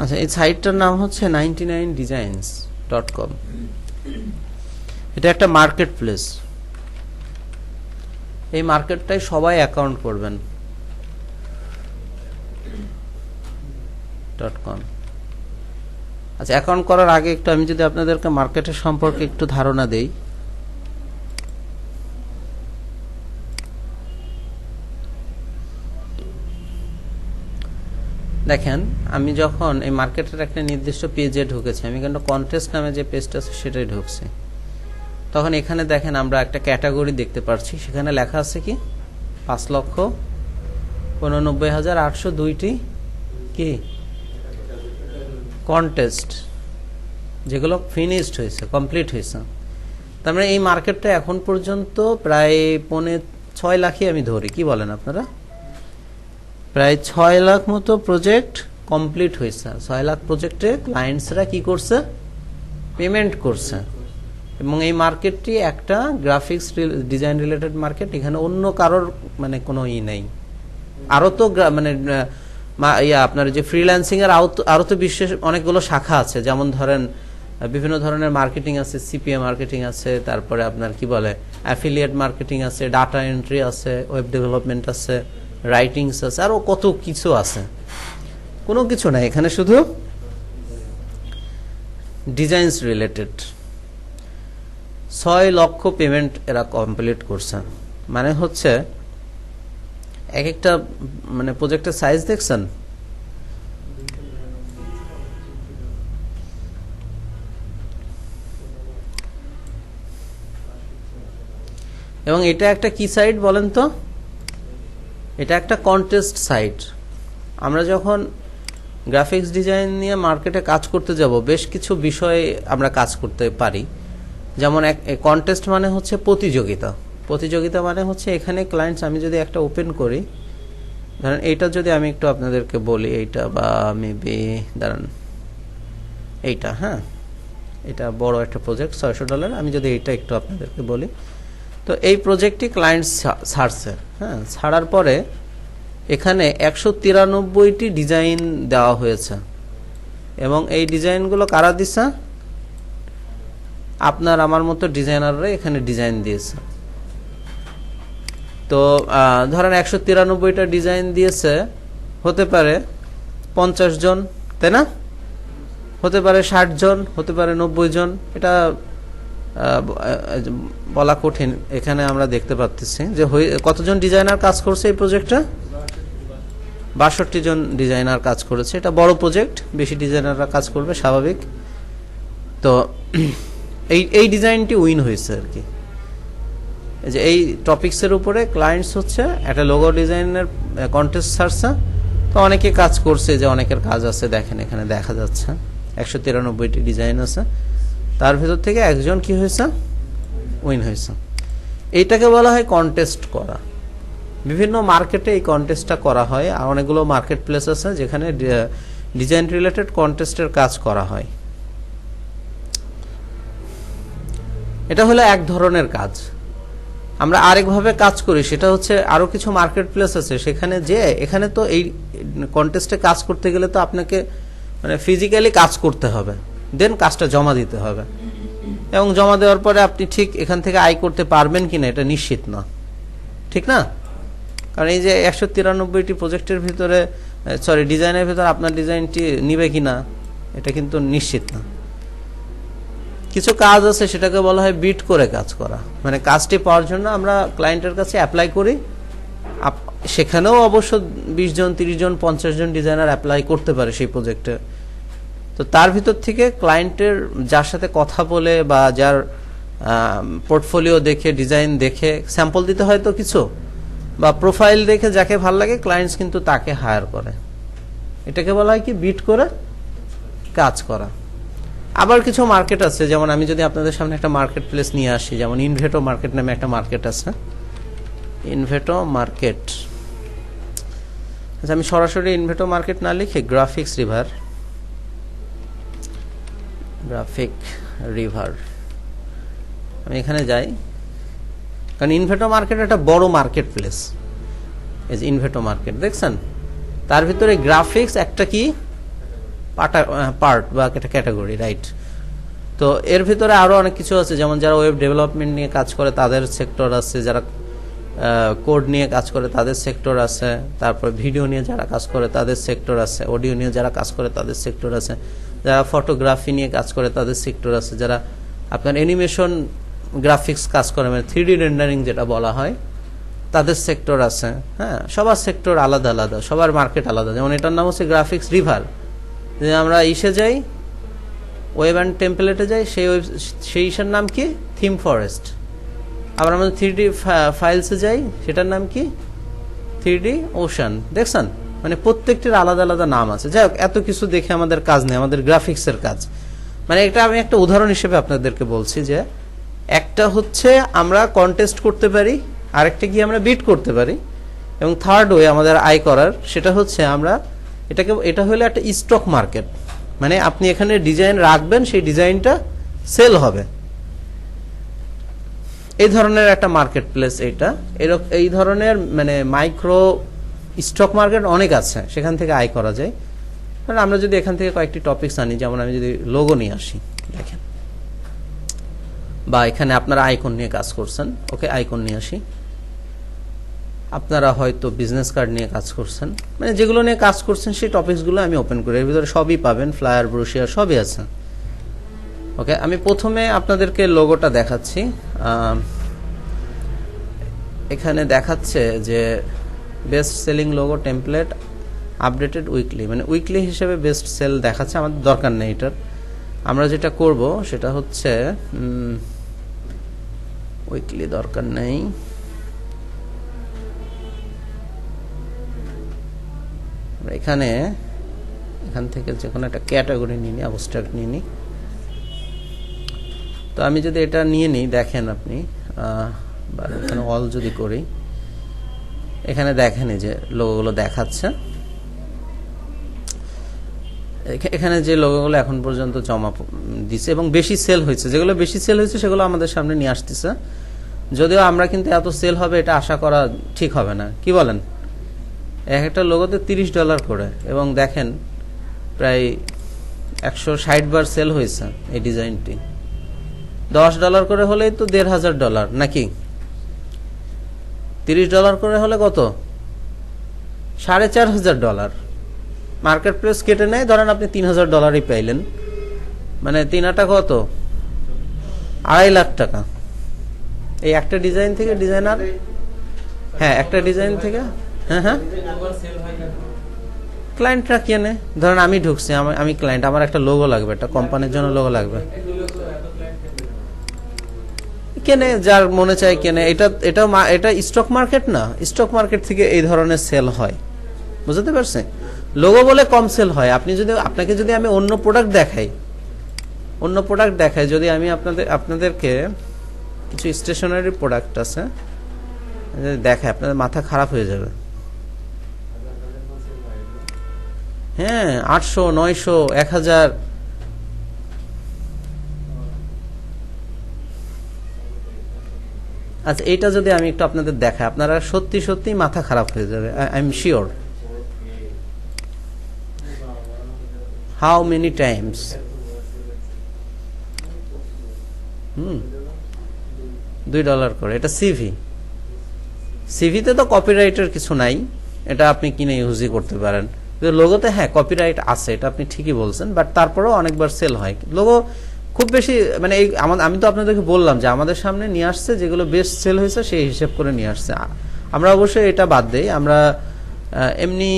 আচ্ছা, এই সাইটটার নাম হচ্ছে 99designs.com। এটা একটা মার্কেট প্লেস। এই মার্কেটটাই সবাই অ্যাকাউন্ট করবেন .com। আচ্ছা, অ্যাকাউন্ট করার আগে একটু আমি যদি আপনাদেরকে মার্কেটের সম্পর্কে একটু ধারণা দেই। দেখেন, আমি যখন এই মার্কেটের একটা নির্দিষ্ট পেজে ঢুকেছি, আমি কিন্তু কন্টেস্ট নামে যে পেজটা আছে সেটাই ঢুকছি, তখন এখানে দেখেন আমরা একটা ক্যাটাগরি দেখতে পাচ্ছি। সেখানে লেখা আছে কি 5,89,802টি কি কন্টেস্ট, যেগুলো ফিনিশড হয়েছে, কমপ্লিট হয়েছে। তার মানে এই মার্কেটটা এখন পর্যন্ত প্রায় 6 লাখই আমি ধরি, কি বলেন আপনারা? প্রায় 6 লাখ মতো প্রজেক্ট কমপ্লিট হয়েছে। 6 লাখ প্রজেক্টে ক্লায়েন্টসরা কি করছে? পেমেন্ট করছে। এবং এই মার্কেটটি একটা গ্রাফিক্স ডিজাইন রিলেটেড মার্কেট। এখানে অন্য কারোর মানে কোনো নেই। আরও তো মানে আপনার যে ফ্রিল্যান্সিং এর আরও তো বিশেষ অনেকগুলো শাখা আছে। যেমন ধরেন বিভিন্ন ধরনের মার্কেটিং আছে, সিপিএ মার্কেটিং আছে, তারপরে আপনার কি বলে অ্যাফিলিয়েট মার্কেটিং আছে, ডাটা এন্ট্রি আছে, ওয়েব ডেভেলপমেন্ট আছে, রাইটিংস আছে, আরও কত কিছু আছে। কোনো কিছু নাই এখানে, শুধু ডিজাইনস রিলেটেড। 6 লক্ষ পেমেন্ট এরা কমপ্লিট করছে। মানে হচ্ছে এক একটা মানে প্রজেক্টের সাইজ দেখছেন? এবং এটা একটা কি সাইট বলেন তো? এটা একটা কন্টেস্ট সাইট। আমরা যখন গ্রাফিক্স ডিজাইন নিয়ে মার্কেটে কাজ করতে যাব, বেশ কিছু বিষয়ে আমরা কাজ করতে পারি। যেমন কন্টেস্ট মানে হচ্ছে প্রতিযোগিতা। প্রতিযোগিতা মানে হচ্ছে এখানে ক্লায়েন্টস, আমি যদি একটা ওপেন করি, ধরেন এইটা যদি আমি একটু আপনাদেরকে বলি, এইটা বা মেবি দাঁড়ান এইটা, হ্যাঁ এটা বড় একটা প্রজেক্ট $600। আমি যদি এইটা একটু আপনাদেরকে বলি, তো এই প্রজেক্টটি ক্লায়েন্ট ছাড়ছে, হ্যাঁ ছাড়ার পরে এখানে 193টি ডিজাইন দেওয়া হয়েছে। এবং এই ডিজাইনগুলো কারা দিছে? আপনার আমার মতো ডিজাইনাররা এখানে ডিজাইন দিয়েছে। তো ধরেন 193টা ডিজাইন দিয়েছে, হতে পারে 50 জন, তাই না? হতে পারে 60 জন, হতে পারে 90 জন, এটা বলা কঠিন। এখানে আমরা দেখতে পাচ্ছি যে কতজন ডিজাইনার কাজ করছে এই প্রজেক্টটা। 62 জন ডিজাইনার কাজ করেছে। এটা বড় প্রজেক্ট, বেশি ডিজাইনাররা কাজ করবে স্বাভাবিক। তো এই ডিজাইনটি উইন হয়েছে আর কি। যে এই টপিক্সের উপরে ক্লায়েন্টস হচ্ছে একটা লোগো ডিজাইনের কন্টেস্ট ছাড়ছে। তো অনেকে কাজ করছে, যে অনেকের কাজ আছে, দেখেন এখানে দেখা যাচ্ছে 193টি ডিজাইন আছে। তার ভেতর থেকে একজন কি হয়েছে? উইন হয়েছে। এইটাকে বলা হয় কন্টেস্ট করা। বিভিন্ন মার্কেটে এই কন্টেস্টটা করা হয়। আর অনেকগুলো মার্কেট প্লেস আছে যেখানে ডিজাইন রিলেটেড কন্টেস্টের কাজ করা হয়। এটা হলো এক ধরনের কাজ। আমরা আরেকভাবে কাজ করি, সেটা হচ্ছে আরো কিছু মার্কেট প্লেস আছে সেখানে যে এখানে তো এই কন্টেস্টে কাজ করতে গেলে তো আপনাকে মানে ফিজিক্যালি কাজ করতে হবে, দেন কাজটা জমা দিতে হবে। এবং জমা দেওয়ার পরে আপনি ঠিক এখান থেকে আয় করতে পারবেন কিনা এটা নিশ্চিত না, ঠিক না? কারণ এই যে 193টি প্রজেক্টের ভিতরে ডিজাইনের ভিতরে আপনার ডিজাইনটি নিবে কিনা এটা কিন্তু নিশ্চিত না। কিছু কাজ আছে সেটাকে বলা হয় বিট করে কাজ করা। মানে কাজটি পাওয়ার জন্য আমরা ক্লায়েন্টের কাছে অ্যাপ্লাই করি। সেখানেও অবশ্য 20 জন, 30 জন, 50 জন ডিজাইনার অ্যাপ্লাই করতে পারে সেই প্রজেক্টে। তো তার ভিতর থেকে ক্লায়েন্টের যার সাথে কথা বলে বা যার পোর্টফোলিও দেখে, ডিজাইন দেখে স্যাম্পল দিতে হয় তো কিছু, বা প্রোফাইল দেখে যাকে ভালো লাগে ক্লায়েন্টস কিন্তু তাকে হায়ার করে। এটাকে বলা হয় কি বিট করে কাজ করা। আবার কিছু মার্কেট আছে, যেমন আমি যদি আপনাদের সামনে একটা মার্কেট প্লেস নিয়ে আসি, যেমন ইনভেটো মার্কেট নামে একটা মার্কেট আছে। ইনভেটো মার্কেট, আচ্ছা আমি সরাসরি ইনভেটো মার্কেট না লিখে গ্রাফিক্স রিভার আমি এখানে যাই। কারণ ইনভেটো মার্কেট একটা বড় মার্কেট প্লেস। এই যে ইনভেটো মার্কেট দেখছেন, তার ভিতরে গ্রাফিক্স একটা কি পার্ট বা একটা ক্যাটাগরি, রাইট। তো এর ভিতরে আরো অনেক কিছু আছে, যেমন যারা ওয়েব ডেভেলপমেন্ট নিয়ে কাজ করে তাদের সেক্টর আছে, যারা কোড নিয়ে কাজ করে তাদের সেক্টর আছে, তারপর ভিডিও নিয়ে যারা কাজ করে তাদের সেক্টর আছে, অডিও নিয়ে যারা কাজ করে তাদের সেক্টর আছে, যারা ফটোগ্রাফি নিয়ে কাজ করে তাদের সেক্টর আছে, যারা আপনার অ্যানিমেশন গ্রাফিক্স কাজ করে, মানে 3D রেন্ডারিং যেটা বলা হয়, তাদের সেক্টর আছে। হ্যাঁ, সবার সেক্টর আলাদা আলাদা, সবার মার্কেট আলাদা। যেমন এটার নাম হচ্ছে গ্রাফিক্স রিভার, যে আমরা ইসে যাই, ওয়েব অ্যান্ড টেমপ্লেটে যাই, সেই ইসের নাম কি, থিম ফরেস্ট। আবার আমরা 3D ফাইলসে যাই, সেটার নাম কি, 3D ওশান। দেখছেন, মানে প্রত্যেকটির আলাদা আলাদা নাম আছে। যাই হোক, এত কিছু দেখে আমাদের কাজ নেই, আমাদের গ্রাফিক্সের কাজ। মানে এটা আমি একটা উদাহরণ হিসেবে আপনাদেরকে বলছি যে একটা হচ্ছে আমরা কন্টেস্ট করতে পারি, আরেকটা কি আমরা বিট করতে পারি, এবং থার্ড ওয়ে আমাদের আয় করার, সেটা হচ্ছে আমরা এটা হলো একটা স্টক মার্কেট। মানে আপনি এখানে ডিজাইন রাখবেন, সেই ডিজাইনটা সেল হবে, এই ধরনের একটা মার্কেট প্লেস। এই ধরনের মানে মাইক্রো স্টক মার্কেট অনেক আছে, সেখান থেকে আয় করা যায়। কারণ আমরা যদি এখান থেকে কয়েকটি টপিকস আনি, যেমন আমি যদি লোগো নিয়ে আসি, দেখেন, বা এখানে আপনারা আইকন নিয়ে কাজ করছেন, ওকে, আইকন নিয়ে আসি। আপনারা হয়তো বিজনেস কার্ড নিয়ে কাজ করছেন, মানে যেগুলো নিয়ে কাজ করছেন সেই টপিকসগুলো আমি ওপেন করি, এর ভিতরে সবই পাবেন, ফ্লায়ার, ব্রোশিয়ার সবই আছে। ওকে, আমি প্রথমে আপনাদেরকে লোগোটা দেখাচ্ছি। এখানে দেখাচ্ছে যে best selling logo template updated weekly, মানে উইকলি হিসেবে বেস্ট সেল দেখাচ্ছে, আমাদের দরকার নেই এটার। আমরা যেটা করব সেটা হচ্ছে উইকলি দরকার নেই, এখান থেকে যে কোনো একটা ক্যাটাগরি নিয়ে নিই, অ্যাবস্ট্রাক্ট নিয়ে নিই। তো আমি যদি এটা নিয়ে নিই, দেখেন আপনি, বা এখানে অল যদি করি, এখানে দেখেন এই যে লোগোগুলো দেখাচ্ছে। এখানে যে লোগোগুলো এখন পর্যন্ত জমা দিচ্ছে এবং বেশি সেল হয়েছে, যেগুলো বেশি সেল হয়েছে সেগুলো আমাদের সামনে নিয়ে আসতেছে। যদিও আমরা কিন্তু এত সেল হবে এটা আশা করা ঠিক হবে না, কি বলেন? একটা লোগোতে $30 করে, এবং দেখেন প্রায় 160 বার সেল হয়েছে এই ডিজাইনটি। $10 করে হলেই তো $1500, নাকি? $30 করে হলে কত? $4500। মার্কেট প্লেস কেটে নেয়, ধরেন আপনি $3000 পাইলেন, মানে 3 কত, $2.5 লাখ। এই একটা ডিজাইন থেকে, ডিজাইনার, হ্যাঁ, একটা ডিজাইন থেকে, হ্যাঁ, ক্লায়েন্টরা কেনে। ধরেন আমি ঢুকছি, আমি ক্লায়েন্ট, আমার একটা লোগো লাগবে, একটা কোম্পানির জন্য লোগো লাগবে, কেনে, যার মনে চায় কেনে। এটা স্টক মার্কেট না, স্টক মার্কেট থেকে এই ধরনের সেল হয়, বুঝতে পারছেন? লোগো বলে কম সেল হয়। আপনাকে যদি আমি অন্য প্রোডাক্ট দেখাই, যদি আমি আপনাদেরকে কিছু স্টেশনারি প্রোডাক্ট আছে দেখাই, আপনাদের মাথা খারাপ হয়ে যাবে। হ্যাঁ, 800, 900, 1000। আচ্ছা, এইটা যদি আমি একটু আপনাদের দেখাই, আপনারা সত্যি সত্যি মাথা খারাপ হয়ে যাবে, I am sure. How many Times? $2 করে। এটা সিভিতে তো কপিরাইটের কিছু নাই, এটা আপনি কিনে ইউজই করতে পারেন। লোগোতে হ্যাঁ কপিরাইট আছে, এটা আপনি ঠিকই বলছেন, বাট তারপরেও অনেকবার সেল হয় লোগো খুব বেশি। মানে আমি তো আপনাদেরকে বললাম যে আমাদের সামনে নিয়ে আসছে, যেগুলো বেস্ট সেল হয়েছে সেই হিসেব করে নিয়ে আসছে। আমরা অবশ্যই এটা বাদ দেই, আমরা এমনি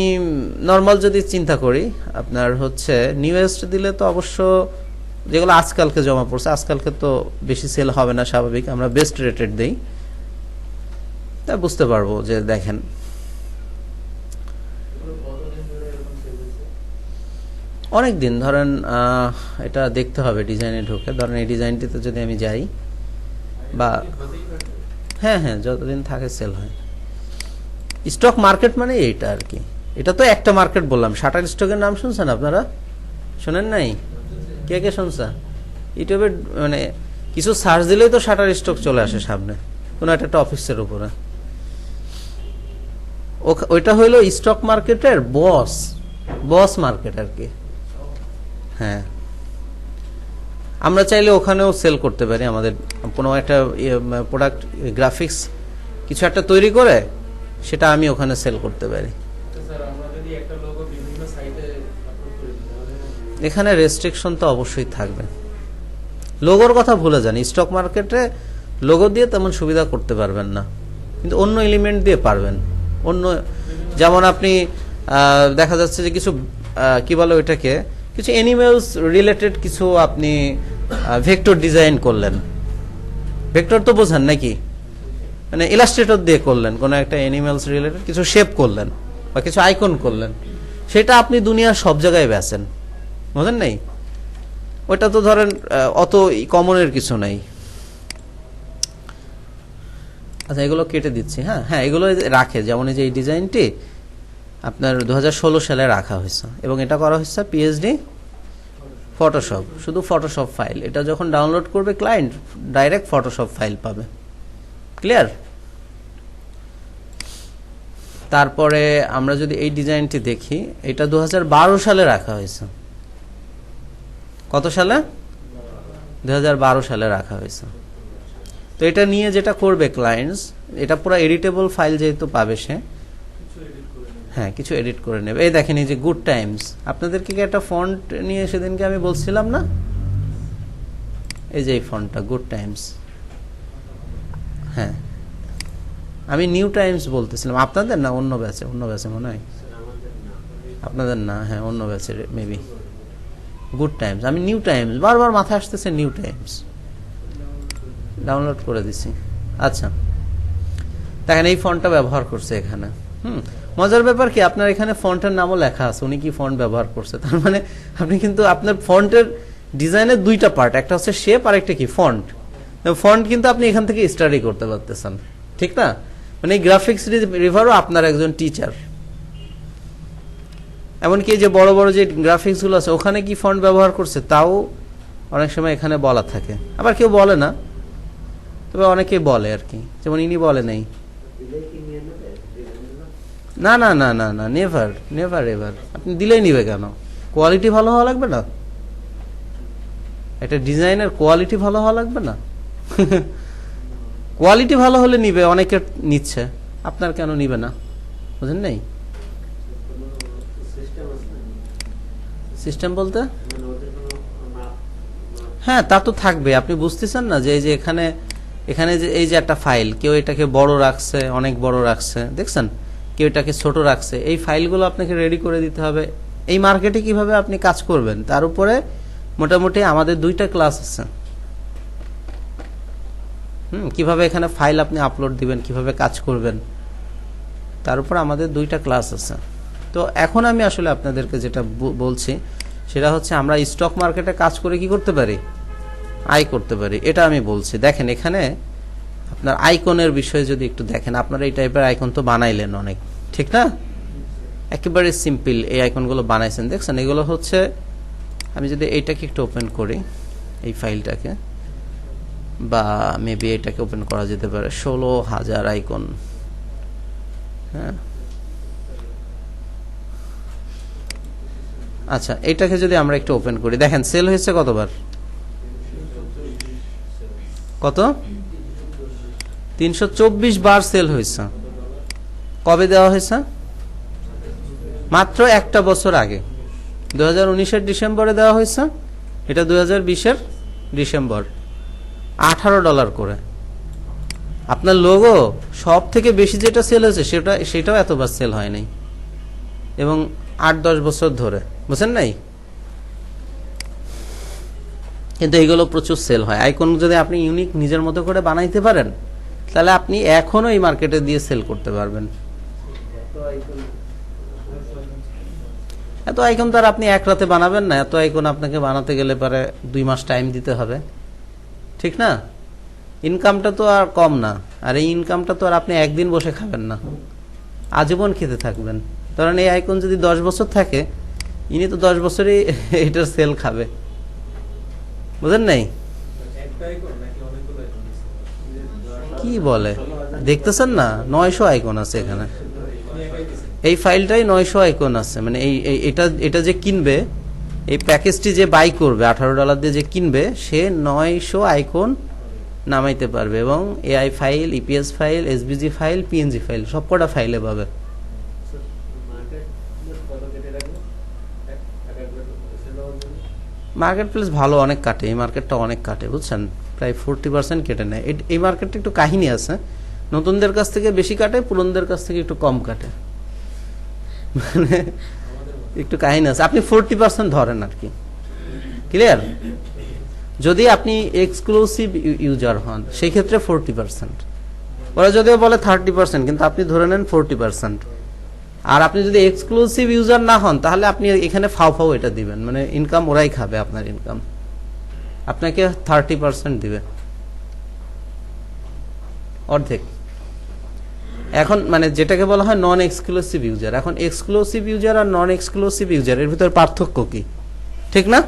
নর্মাল যদি চিন্তা করি, আপনার হচ্ছে নিউয়েস্ট দিলে তো অবশ্য যেগুলো আজকালকে জমা পড়ছে, আজকালকে তো বেশি সেল হবে না, স্বাভাবিক। আমরা বেস্ট রেটেড দেই, তা বুঝতে পারবো যে দেখেন অনেক দিন। ধরেন এটা দেখতে হবে ডিজাইনে ঢুকে, ধরেন এই ডিজাইনটিতে যদি আমি যাই, বা হ্যাঁ, যতদিন থাকে সেল হয়। স্টক মার্কেট মানে এইটা আর কি। এটা তো একটা মার্কেট বললাম। শাটার স্টকের নাম শুনছেন আপনারা? শোনেন নাই? কে শুনছে? ইউটিউবে মানে কিছু সার্চ দিলেই তো শাটার স্টক চলে আসে সামনে, কোনো একটা টপিক্সের উপরে। ওইটা হইলো স্টক মার্কেটের বস মার্কেট আর কি। হ্যাঁ, আমরা চাইলে ওখানেও সেল করতে পারি আমাদের কোনো একটা প্রোডাক্ট গ্রাফিক্স কিছু একটা তৈরি করে সেটা আমি ওখানে সেল করতে পারি। এখানে রেস্ট্রিকশন তো অবশ্যই থাকবে। লোগোর কথা ভুলে যান, স্টক মার্কেটে লোগো দিয়ে তেমন সুবিধা করতে পারবেন না, কিন্তু অন্য এলিমেন্ট দিয়ে পারবেন। অন্য যেমন আপনি দেখা যাচ্ছে যে কিছু কি বলে ওইটাকে, কিছু অ্যানিমেলস রিলেটেড কিছু আপনি ভেক্টর ডিজাইন করলেন, ভেক্টর তো বোঝেন নাকি, মানে ইলাস্ট্রেটর দিয়ে করলেন কোনো একটা অ্যানিমেলস রিলেটেড কিছু শেপ করলেন বা কিছু আইকন করলেন, সেটা আপনি দুনিয়ার সব জায়গায় বেচেন, বুঝেন নাই? ওইটা তো ধরেন অত কমনের কিছু নাই। আচ্ছা, এগুলো কেটে দিচ্ছি। হ্যাঁ হ্যাঁ, এগুলো রাখে, যেমন এই যে এই ডিজাইনটি আপনার 2016 সালে রাখা হয়েছে এবং এটা করা হয়েছে পিএইচডি ফটোশপ, শুধু ফটোশপ ফাইল। এটা যখন ডাউনলোড করবে ক্লায়েন্ট, ডাইরেক্ট ফটোশপ ফাইল পাবে। ক্লিয়ার? তারপরে আমরা যদি এই ডিজাইনটি দেখি, এটা 2012 সালে রাখা হয়েছে। কত সালে? 2012 সালে রাখা হয়েছে। তো এটা নিয়ে যেটা করবে ক্লায়েন্টস, এটা পুরো এডিটেবল ফাইল যেহেতু পাবে সে, হ্যাঁ কিছু এডিট করে নেবে। এই দেখেন, এই যে গুড টাইমস, আপনাদেরকে কি একটা ফন্ট নিয়ে সেদিনকে আমি বলছিলাম না, এই যে এই ফন্টটা গুড টাইমস। হ্যাঁ, আমি নিউ টাইমস বলতেছিলাম, আপনাদের না অন্য ব্যাচে, অন্য ব্যাচে মনে হয়, আপনাদের না, হ্যাঁ অন্য ব্যাচের মেবি। গুড টাইমস, আমি নিউ টাইমস, বারবার মাথায় আসতেছে নিউ টাইমস, ডাউনলোড করে দিছি। আচ্ছা, দেখেন এই ফন্টটা ব্যবহার করছে এখানে। মজার ব্যাপার কি, আপনার এখানে ফন্টের নামও লেখা আছে, উনি কি ফন্ট ব্যবহার করছে। তার মানে আপনি কিন্তু আপনার ফন্টের ডিজাইনের দুইটা পার্ট, একটা হচ্ছে শেপ আর একটা কি ফন্ট। ফন্ট কিন্তু আপনি এখান থেকে স্টাডি করতে পারতেছেন, ঠিক না? মানে এই গ্রাফিক্স রিভারও আপনার একজন টিচার। এমনকি যে বড় বড় যে গ্রাফিক্স গুলো আছে ওখানে কি ফন্ট ব্যবহার করছে তাও অনেক সময় এখানে বলা থাকে, আবার কেউ বলে না, তবে অনেকেই বলে আর কি, যেমন ইনি বলে নাই। না না না না না, নেভার নেভার এভার। আপনি দিলেই নিবে কেন? কোয়ালিটি ভালো হওয়া লাগবে না? একটা ডিজাইনের কোয়ালিটি ভালো হওয়া লাগবে না? কোয়ালিটি ভালো হলে নিবে, অনেকে নিচ্ছে, আপনার কেন নিবে না? বুঝেন নাই? সিস্টেম বলতে হ্যাঁ তা তো থাকবে। আপনি বুঝতেছেন না যে এই যে এখানে এখানে যে এই যে একটা ফাইল, কেউ এটাকে বড় রাখছে, অনেক বড় রাখছে, দেখছেন, কেউ এটাকে ছোট রাখছে। এই ফাইলগুলো আপনাকে রেডি করে দিতে হবে। এই মার্কেটে কিভাবে আপনি কাজ করবেন তার উপরে মোটামুটি আমাদের দুইটা ক্লাস আছে। কিভাবে এখানে ফাইল আপনি আপলোড দিবেন, কিভাবে কাজ করবেন, তার উপর আমাদের দুইটা ক্লাস আছে। তো এখন আমি আসলে আপনাদেরকে যেটা বলছি সেটা হচ্ছে আমরা স্টক মার্কেটে কাজ করে কি করতে পারি, আয় করতে পারি, এটা আমি বলছি। দেখেন এখানে আপনার আইকনের বিষয়ে যদি একটু দেখেন, আপনারা এই টাইপের আইকন তো বানাইলেন অনেক, ঠিক না? একেবারে সিম্পল এই আইকনগুলো বানাইছেন, দেখছেন? এগুলো হচ্ছে, আমি যদি এইটাকে একটু ওপেন করি, এই ফাইলটাকে, বা মেবি এটাকে ওপেন করা যেতে পারে, 16,000 আইকন। হ্যাঁ আচ্ছা, এটাকে যদি আমরা একটু ওপেন করি, দেখেন সেল হয়েছে কতবার, কত? 324 বার সেল হয়েছে। কবে দেওয়া হয়েছে? মাত্র একটা বছর আগে, 2019-এর ডিসেম্বরে দেওয়া হয়েছে। এটা 2020-এর ডিসেম্বর, $18 করে। আপনার লোগো সব থেকে বেশি যেটা সেল হয়েছে সেটাও এতবার সেল হয় নাই, এবং 8-10 বছর ধরে, বুঝছেন নাই? কিন্তু এইগুলো প্রচুর সেল হয়। আইকন যদি আপনি ইউনিক নিজের মতো করে বানাইতে পারেন তাহলে আপনি এখনো এই মার্কেটে দিয়ে সেল করতে পারবেন। এত আইকন তো আর আপনি এক রাতে বানাবেন না, এত আইকন আপনাকে বানাতে গেলে পরে 2 মাস টাইম দিতে হবে, ঠিক না? ইনকামটা তো আর কম না, আর এই ইনকামটা তো আর আপনি একদিন বসে খাবেন না, আজীবন খেতে থাকবেন। কারণ এই আইকন যদি 10 বছর থাকে, ইনি তো 10 বছরই এটার সেল খাবে, বুঝেন নাই? কি বলে দেখতেছেন না, 900 আইকন আছে এখানে। এই ফাইলটাই 900 আইকন আছে, মানে এটা যে কিনবে এই প্যাকেজটি যে বাই করবে $18 দিয়ে যে কিনবে সে 900 আইকন নামাইতে পারবে এবং AI file, EPS file, SVG file, PNG file সবকটা ফাইলে পাবে। মার্কেট প্লেস ভালো অনেক কাটে, এই মার্কেটটা অনেক কাটে বুঝছেন, প্রায় 40% কেটে নেয়। এই মার্কেটটা একটু কাহিনী আছে, নতুনদের কাছ থেকে বেশি কাটে, পুরনদের কাছ থেকে একটু কম কাটে, মানে একটু কাহিনী আছে। আপনি 40% ধরেন আর কি, ক্লিয়ার? যদি আপনি এক্সক্লুসিভ ইউজার হন সেই ক্ষেত্রে 40%, ওরা যদিও বলে 30%, কিন্তু আপনি ধরে নেন 40%। আর আপনি যদি এক্সক্লুসিভ ইউজার না হন তাহলে আপনি এখানে ফাও এটা দিবেন, মানে ইনকাম ওরাই খাবে, আপনার ইনকাম আপনাকে 30% দিবে, অর্ধেক। এখন মানে যেটাকে বলা হয় নন এক্সক্লুসিভ ইউজার। এখন এক্সক্লুসিভ ইউজার আর নন এক্সক্লুসিভ ইউজার এর ভিতরে পার্থক্য কি, ঠিক না?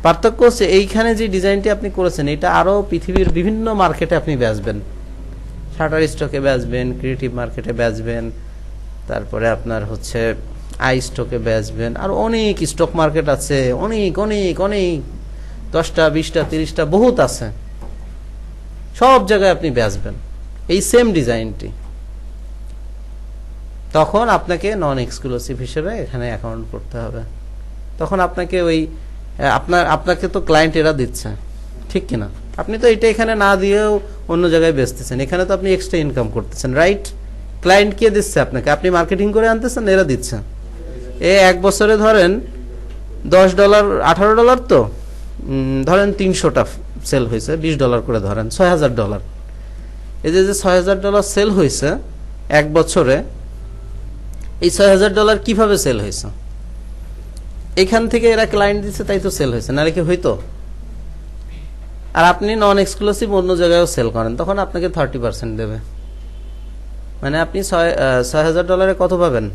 পার্থক্য হচ্ছে এইখানে যে ডিজাইনটি আপনি করেছেন এটা আরো পৃথিবীর বিভিন্ন মার্কেটে আপনি বেচবেন, শাটার স্টকে বেচবেন, ক্রিয়েটিভ মার্কেটে বেচবেন, তারপরে আপনার হচ্ছে আই স্টকে বেচবেন, আর অনেক স্টক মার্কেট আছে, অনেক অনেক অনেক 10টা 20টা 30টা বহুত আছে, সব জায়গায় আপনি বেচবেন এই সেম ডিজাইনটি। তখন আপনাকে নন এক্সক্লুসিভ হিসেবে এখানে অ্যাকাউন্ট করতে হবে। তখন আপনাকে ওই আপনাকে তো ক্লায়েন্ট এরা দিচ্ছে, ঠিক কিনা? আপনি তো এটা এখানে না দিয়েও অন্য জায়গায় বেচতেছেন, এখানে তো আপনি এক্সট্রা ইনকাম করতেছেন, রাইট? ক্লায়েন্ট কে দিচ্ছে আপনাকে? আপনি মার্কেটিং করে আনতেছেন, এরা দিচ্ছে। এক বছরে ধরেন $10 $18 তো ধরেন 300টা সেল হয়েছে, $20 করে ধরেন, $6000। এই যে $6000 সেল হয়েছে এক বছরে, এই $6000 কিভাবে সেল হয়েছে? এখান থেকে এরা ক্লায়েন্ট দিচ্ছে তাই তো সেল হয়েছে, নাহলে কি হইতো? আর আপনি নন এক্সক্লুসিভ অন্য জায়গায়ও সেল করেন, তখন আপনাকে 30% দেবে। মানে আপনি $6000 কত পাবেন?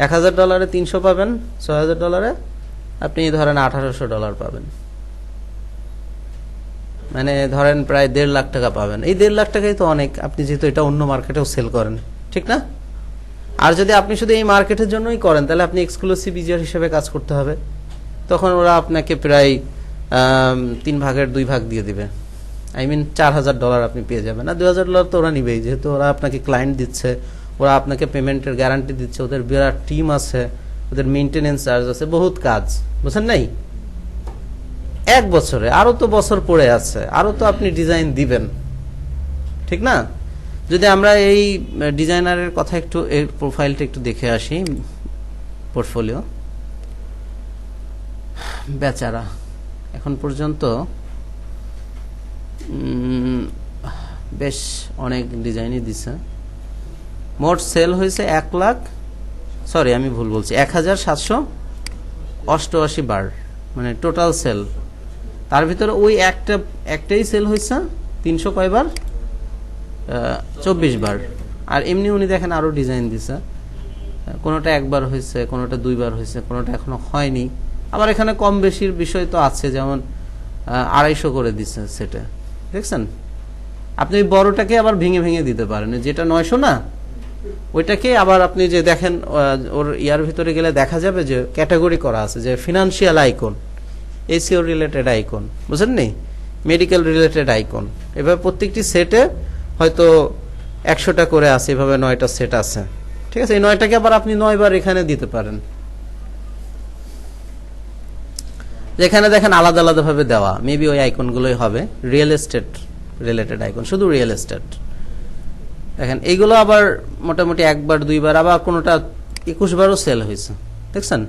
$1000 300 পাবেন, $6000 আপনি ধরেন $1800 পাবেন, মানে ধরেন প্রায় 1.5 লাখ টাকা পাবেন। এই 1.5 লাখ টাকাই তো অনেক, আপনি যেহেতু এটা অন্য মার্কেটেও সেল করেন, ঠিক না? আর যদি আপনি শুধু এই মার্কেটের জন্যই করেন তাহলে আপনি এক্সক্লুসিভ ইউজার হিসেবে কাজ করতে হবে, তখন ওরা আপনাকে প্রায় 3 ভাগের 2 ভাগ দিয়ে দিবে, আই মিন $4000 আপনি পেয়ে যাবেন। আর $2000 তো ওরা নিবেই, যেহেতু ওরা আপনাকে ক্লায়েন্ট দিচ্ছে, ওরা আপনাকে পেমেন্টের গ্যারান্টি দিচ্ছে, ওদের বিরাট টিম আছে, ওদের মেইনটেনেন্স চার্জ আছে, বহুত কাজ, বুঝছেন নাই? এক বছরে আরো তো বছর পড়ে আছে, আরো তো আপনি ডিজাইন দিবেন, ঠিক না? যদি আমরা এই ডিজাইনারের কথা একটু, এর প্রোফাইলটা একটু দেখে আসি, পোর্টফোলিও। বেচারা এখন পর্যন্ত বেশ অনেক ডিজাইনই দিছে। মোট সেল হয়েছে 1788 বার, মানে টোটাল সেল। তার ভিতরে ওই একটাই সেল হয়েছে 300 কয়বার, 24 বার। আর এমনি উনি দেখেন আরো ডিজাইন দিছে, কোনোটা একবার হয়েছে, কোনোটা 2 বার হয়েছে, কোনোটা এখনো হয়নি। আবার এখানে কম বেশির বিষয় তো আছে, যেমন 250 করে দিছে সেটা, দেখছেন? আপনি ওই বড়টাকে আবার ভেঙে ভেঙে দিতে পারেন, যেটা 900 না, ওইটাকে আবার আপনি যে দেখেন ওর ইয়ার ভিতরে গেলে দেখা যাবে যে ক্যাটাগরি করা আছে, যে financial icon, SEO related icon, বুঝলেন নি, মেডিকেল রিলেটেড আইকন, এভাবে প্রত্যেকটি সেটে হয়তো 100টা করে আছে, এভাবে 9টা সেট আছে, ঠিক আছে? এই 9টাকে আবার আপনি 9 বার এখানে দিতে পারেন। যেখানে দেখেন আলাদা আলাদা ভাবে দেওয়া, মেবি ওই আইকনগুলোই হবে রিয়েল এস্টেট রিলেটেড আইকন, শুধু রিয়েল এস্টেট। দেখেন এইগুলো আবার মোটামুটি 1 বার 2 বার, আবার কোনোটা 21 বারও সেল হয়েছে, দেখছেন?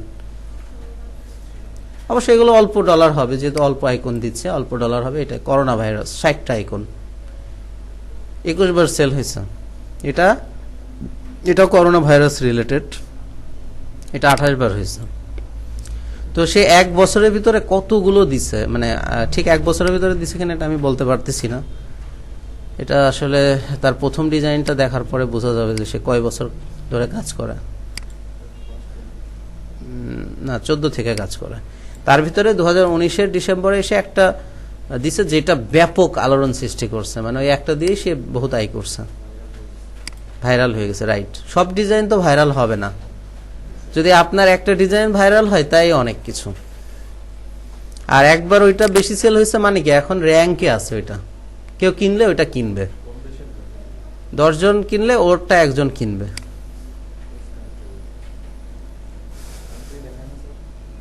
অবশ্যই এগুলো অল্প ডলার হবে, যেহেতু অল্প আইকন দিচ্ছে, অল্প ডলার হবে। এটা করোনা ভাইরাস, 60টা আইকন, 21 বার সেল হয়েছে। এটাও করোনা ভাইরাস রিলেটেড, এটা 28 বার হয়েছে। তো সে 1 বছরের ভিতরে কতগুলো দিছে, মানে ঠিক 1 বছরের ভিতরে দিছে কিনা এটা আমি বলতে পারতেছি না। এটা আসলে তার প্রথম ডিজাইনটা দেখার পরে বোঝা যাবে যে সে কয় বছর ধরে কাজ করে। না, 14 থেকে কাজ করে। তার ভিতরে 2019-এর ডিসেম্বরে এসে একটা দিছে, যেটা ব্যাপক আলোড়ন সৃষ্টি করছে, মানে ওই একটা দিয়ে সে বহুত আয় করছে, ভাইরাল হয়ে গেছে, রাইট? সব ডিজাইন তো ভাইরাল হবে না, যদি আপনার একটা ডিজাইন ভাইরাল হয় তাই অনেক কিছু। আর একবার ওইটা বেশি সেল হয়েছে মানে কি এখন র্যাঙ্কে আছে, ওইটা কেউ কিনলে ওইটা কিনবে, 10 জন কিনলে ওরটা একজন কিনবে।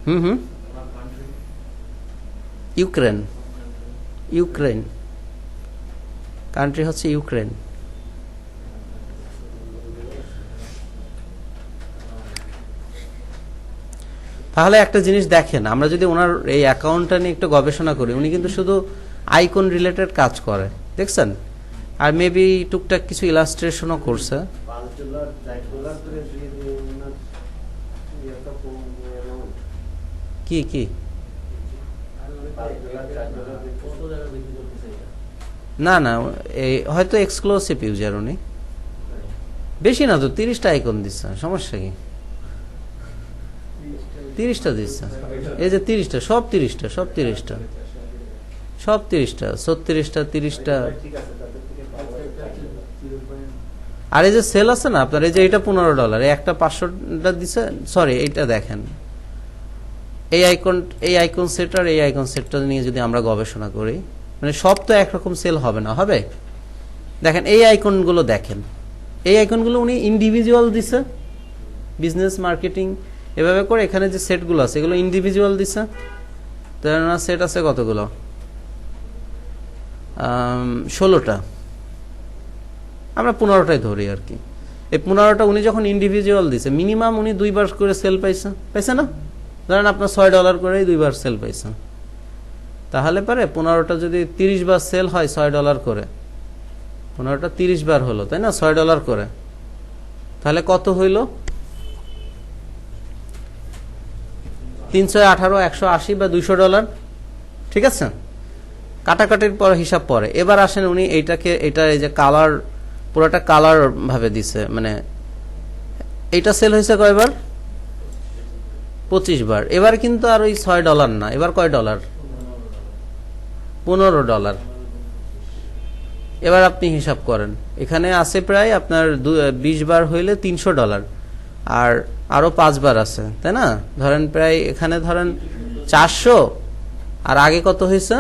হুম ইউক্রেন, ইউক্রেন কান্ট্রি হচ্ছে ইউক্রেন। তাহলে একটা জিনিস দেখেন, আমরা যদি ওনার এই অ্যাকাউন্টটা নিয়ে একটু গবেষণা করি, উনি কিন্তু শুধু আইকন রিলেটেড কাজ করে, দেখছেন? আর মেবি টুকটাক কিছু ইলাস্ট্রেশনও করছে। কি কি না না, এই হয়তো এক্সক্লুসিভ ইউজার উনি, বেশি না তো, 30টা আইকন দিচ্ছে, সমস্যা কি? 30টা দিচ্ছে, এই যে 30টা, সব 30টা, সব 30টা, সব 30টা, 36টা, 30টা। আর এই যে সেল আছে না আপনার, এই যে এটা $15, এই একটা 500টা দিচ্ছে, সরি এইটা দেখেন, এই আইকন সেট আর এই আইকন সেটটা নিয়ে যদি আমরা গবেষণা করি, মানে সব তো একরকম সেল হবে না, হবে? দেখেন এই আইকনগুলো, দেখেন এই আইকনগুলো উনি ইন্ডিভিজুয়াল দিছে, বিজনেস মার্কেটিং এভাবে করে। এখানে যে সেটগুলো আছে এগুলো ইন্ডিভিজুয়াল দিছে, সেট আছে কতগুলো? 16টা, আমরা 15টাই ধরি আর কি। এই 15টা উনি যখন ইন্ডিভিজুয়াল দিছে, মিনিমাম উনি 2 বার করে সেল পাইছে না? ধরেন আপনার $6 করেই 2 বার সেল পাইছে, তাহলে পরে 15টা যদি 30 বার সেল হয় $6 করে, 15টা 30 বার হলো, তাই না? $6 করে, তাহলে কত হইল? 318, 180 বা $200, ঠিক আছে? কাটাকাটির পর হিসাব পরে। এবার আসেন উনি এইটাকে, এটা এই যে কালার, পুরোটা কালার ভাবে দিছে, মানে এইটা সেল হয়েছে কয়বার? 25 বার। এবার কিন্তু আর ওই $6 না, এবার কয় ডলার? $15। এবার আপনি হিসাব করেন, এখানে আছে প্রায় আপনার 20 বার হইলে $300, আর আরো 5 বার আছে, তাই না? ধরেন প্রায় এখানে ধরেন 400, আর আগে কত হয়েছে?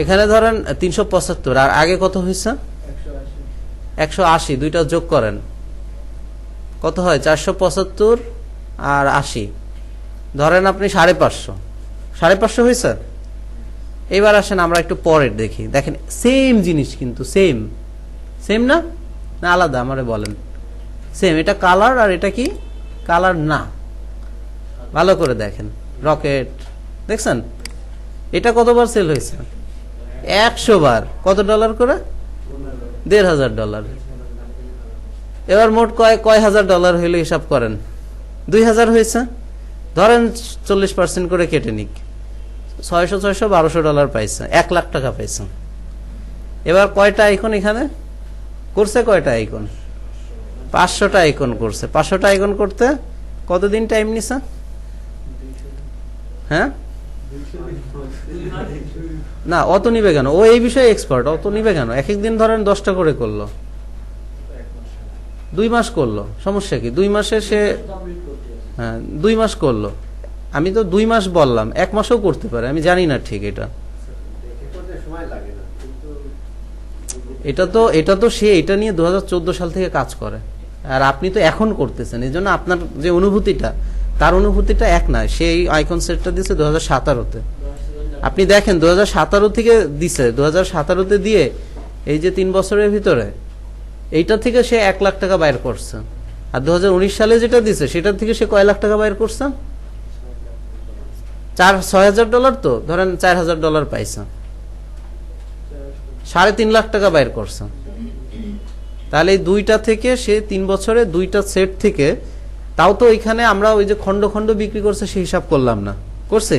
এখানে ধরেন 375, আর আগে কত হয়েছে? 180, দুইটা যোগ করেন, কত হয়? 475 আর 80, ধরেন আপনি 550 হয়েছে। এবার আসেন আমরা একটু পরের দেখি, দেখেন সেম জিনিস কিন্তু, সেম না, না আলাদা? আমারে বলেন। সেম, এটা কালার আর এটা কি কালার না? ভালো করে দেখেন, রকেট, দেখছেন এটা কতবার সেল হয়েছে? 100 বার। কত ডলার করে? $1,500। এবার মোট কয় হাজার ডলার হইলে হিসাব করেন? 2000 হয়েছে, ধরেন 40% করে কেটে নিক, 600 $1,200 পাইছে, $1,00,000 পাইছে। এবার কয়টা আইকন এখানে করছে? কয়টা আইকন? 500টা আইকন করছে। 500টা আইকন করতে কতদিন টাইম নিছে? হ্যাঁ না, অত নিবে কেন? ও এই বিষয়ে এক্সপার্ট, অত নিবে কেন? এক একদিন ধরেন 10টা করে করলো, 2 মাস করলো, সমস্যা কি? 2 মাসে সে, হ্যাঁ 2 মাস করলো, আমি তো 2 মাস বললাম, 1 মাসও করতে পারে, আমি জানি না ঠিক। এটা তো সে এটা নিয়ে 2014 সাল থেকে কাজ করে, আর আপনি তো এখন করতেছেন, এই জন্য আপনার যে অনুভূতিটা, তার অনুভূতিটা এক না। সেই আইকন সেটটা দিচ্ছে 2017-তে, আপনি দেখেন 2017 থেকে দিছে, 2017-তে দিয়ে এই যে 3 বছরের ভিতরে এইটা থেকে সে $1,00,000 বাইর করছে, আর 2019 সালে যেটা দিছে সেটার থেকে সে কয় লাখ টাকা বাইর করছে? $6,000, তো ধরেন $4,000 পাইছে, $3.5 লাখ বাইর করছে। তাহলে এই দুইটা থেকে সে 3 বছরে 2টা সেট থেকে, তাও তো এখানে আমরা ওই যে খন্ড খন্ড বিক্রি করছে সে হিসাব করলাম না, করছে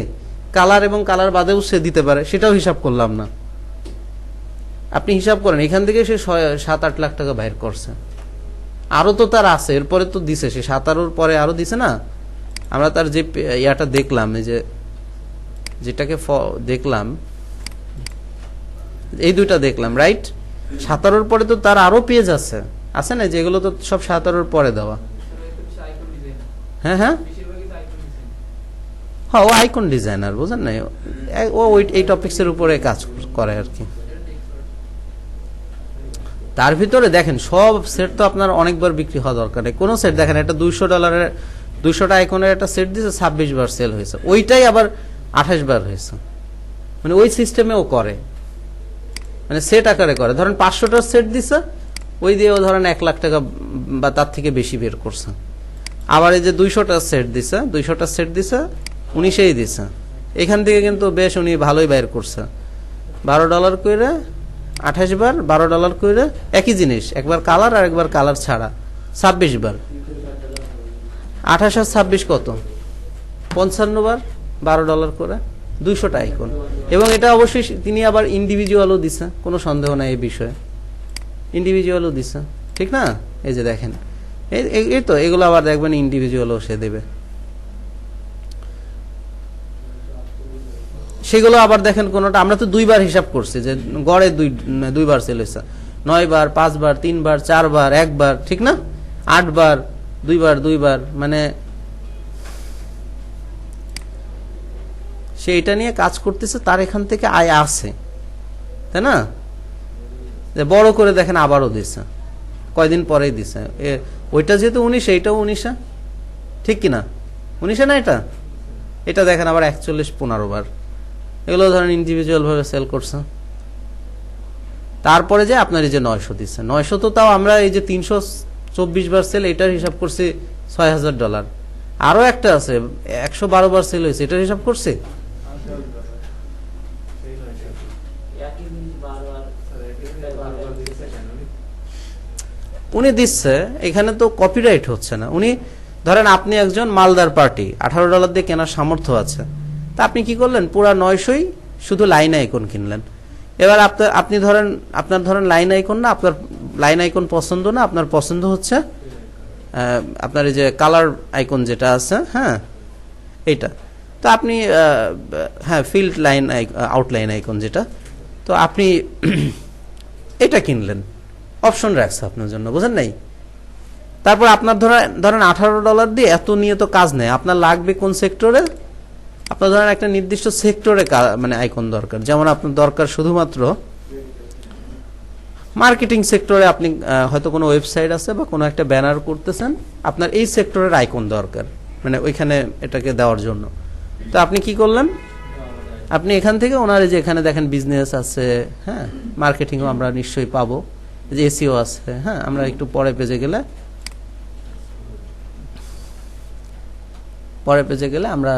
কালার এবং কালার বাদেও সে দিতে পারে, সেটাও হিসাব করলাম না। আপনি হিসাব করেন, এখান থেকে সে 7-8 লাখ টাকা বাইর করছে। আরো তো তার আছে, এরপরে তো দিছে, সে 17 পরে আরো দিছে না। আমরা তার যে ইয়াটা দেখলাম, এই যে যেটাকে দেখলাম, এই দুইটা দেখলাম, রাইট? 17 পরে তো তার আরো পেজ আছে না, যেগুলো তো সব 17 পরে দেওয়া। হ্যাঁ হ্যাঁ হ্যাঁ, ও আইকন ডিজাইনার, বুঝেন না, ও এই টপিক্সের উপরে কাজ করে আর কি। তার ভিতরে দেখেন সব সেট তো আপনার অনেকবার বিক্রি হওয়া দরকার নেই। কোনো সেট দেখেন একটা $200 200টা আইকনের একটা সেট দিয়েছে, 26 বার সেল হয়েছে, ওইটাই আবার 28 বার হয়েছে। মানে ওই সিস্টেমেও করে, মানে সেট আকারে করে। ধরেন 500টার সেট দিছে, ওই দিয়ে ও ধরেন 1 লাখ টাকা বা তার থেকে বেশি বের করছে। আবার এই যে 200টার সেট দিছে, 200টার সেট দিছে, উনি সেই দিছে, এখান থেকে কিন্তু বেশ উনি ভালোই বের করছে। $12 করে 28 বার, $12 করে একই জিনিস, একবার কালার আর একবার কালার ছাড়া, 26 বার। 28 আর 26 কত? 55 বার, $12 করে, 200টা আইকন। এবং এটা অবশ্যই তিনি আবার ইন্ডিভিজুয়ালও দিছে, কোনো সন্দেহ নাই এই বিষয়ে, ইন্ডিভিজুয়ালও দিছে, ঠিক না? এই যে দেখেন, এই তো এগুলো আবার দেখবেন ইন্ডিভিজুয়ালও সে দেবে। সেগুলো আবার দেখেন কোনটা, আমরা তো 2 বার হিসাব করছি যে গড়ে 2 বার সেল হয়েছে, 9 বার, 5 বার, 3 বার, 4 বার, 1 বার, ঠিক না? 8 বার, 2 বার, 2 বার, মানে সে এটা নিয়ে কাজ করতেছে, তার এখান থেকে আয় আসে, তাই না? যে বড় করে দেখেন আবারও দিছে, কয়দিন পরেই দিছে, ওইটা যেহেতু 19, এইটাও 19, ঠিক কিনা? 19 না এটা? এটা দেখেন আবার 41-15 বার। এগুলো ধরেন ইন্ডিভিজুয়াল ভাবে সেল করছে। তারপরে যে আপনার এই যে 900 দিচ্ছে, 900 তো তাও আমরা এই যে 324 বার সেল, এটার হিসাব করছি $6000। আরো একটা আছে 112 বার সেল হয়েছে, এটার হিসাব করছি। উনি দিচ্ছে, এখানে তো কপিরাইট হচ্ছে না। উনি ধরেন আপনি একজন মালদার পার্টি, $18 দিয়ে কেনার সামর্থ্য আছে, তা আপনি কি করলেন, পুরা 900ই শুধু লাইন আইকন কিনলেন। এবার আপনি ধরেন, আপনার ধরেন লাইন আইকন না, আপনার লাইন আইকন পছন্দ না, আপনার পছন্দ হচ্ছে আপনার এই যে কালার আইকন যেটা আছে, হ্যাঁ এইটা, তো আপনি হ্যাঁ ফিল্ড লাইন আউটলাইন আইকন যেটা, তো আপনি এটা কিনলেন, অপশন রাখছে আপনার জন্য, বুঝেন নাই? তারপর আপনার ধরেন $18 দিয়ে এত নিয়ে তো কাজ নেই, আপনার লাগবে কোন সেক্টরে, আপনার ধরেন একটা নির্দিষ্ট সেক্টরে মানে আইকন দরকার। যেমন আপনার দরকার শুধুমাত্র মার্কেটিং সেক্টরে, আপনি হয়তো কোনো ওয়েবসাইট আছে বা কোনো একটা ব্যানার করতেছেন, আপনার এই সেক্টরের আইকন দরকার, মানে ওইখানে এটাকে দেওয়ার জন্য। তো আপনি কি করলেন, আপনি এখান থেকে ওনার যে এখানে দেখেন বিজনেস আছে, হ্যাঁ মার্কেটিংও আমরা নিশ্চয়ই পাবো, যে এসইও আছে, হ্যাঁ আমরা একটু পরে পেজে গেলে আমরা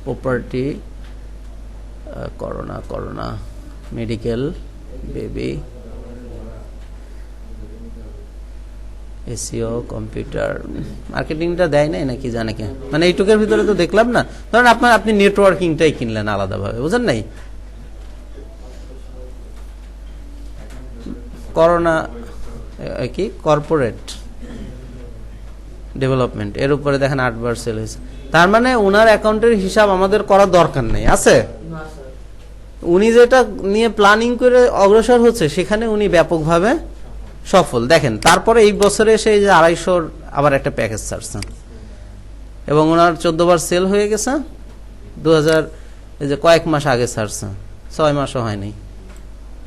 property, corona medical, baby, SEO, computer, মার্কেটিংটা দেয় নাই নাকি জানে কে, মানে এইটুকের ভিতরে তো দেখলাম না। ধরেন আপনি নেটওয়ার্কিংটাই কিনলেন আলাদাভাবে, বুঝেন নাই? করোনা কি কর্পোরেট ডেভেলপমেন্ট, এর উপরে দেখেন 8 বার সেল হয়েছে। তার মানে ওনার অ্যাকাউন্টের হিসাব আমাদের করার দরকার নেই, আছে? উনি যেটা নিয়ে প্ল্যানিং করে অগ্রসর হচ্ছে, সেখানে উনি ব্যাপকভাবে সফল। দেখেন তারপরে এই বছরে এসে এই যে 250 আবার একটা প্যাকেজ ছাড়ছেন, এবং ওনার 14 বার সেল হয়ে গেছে। 2000 এই যে কয়েক মাস আগে ছাড়ছে, 6 মাসও হয়নি,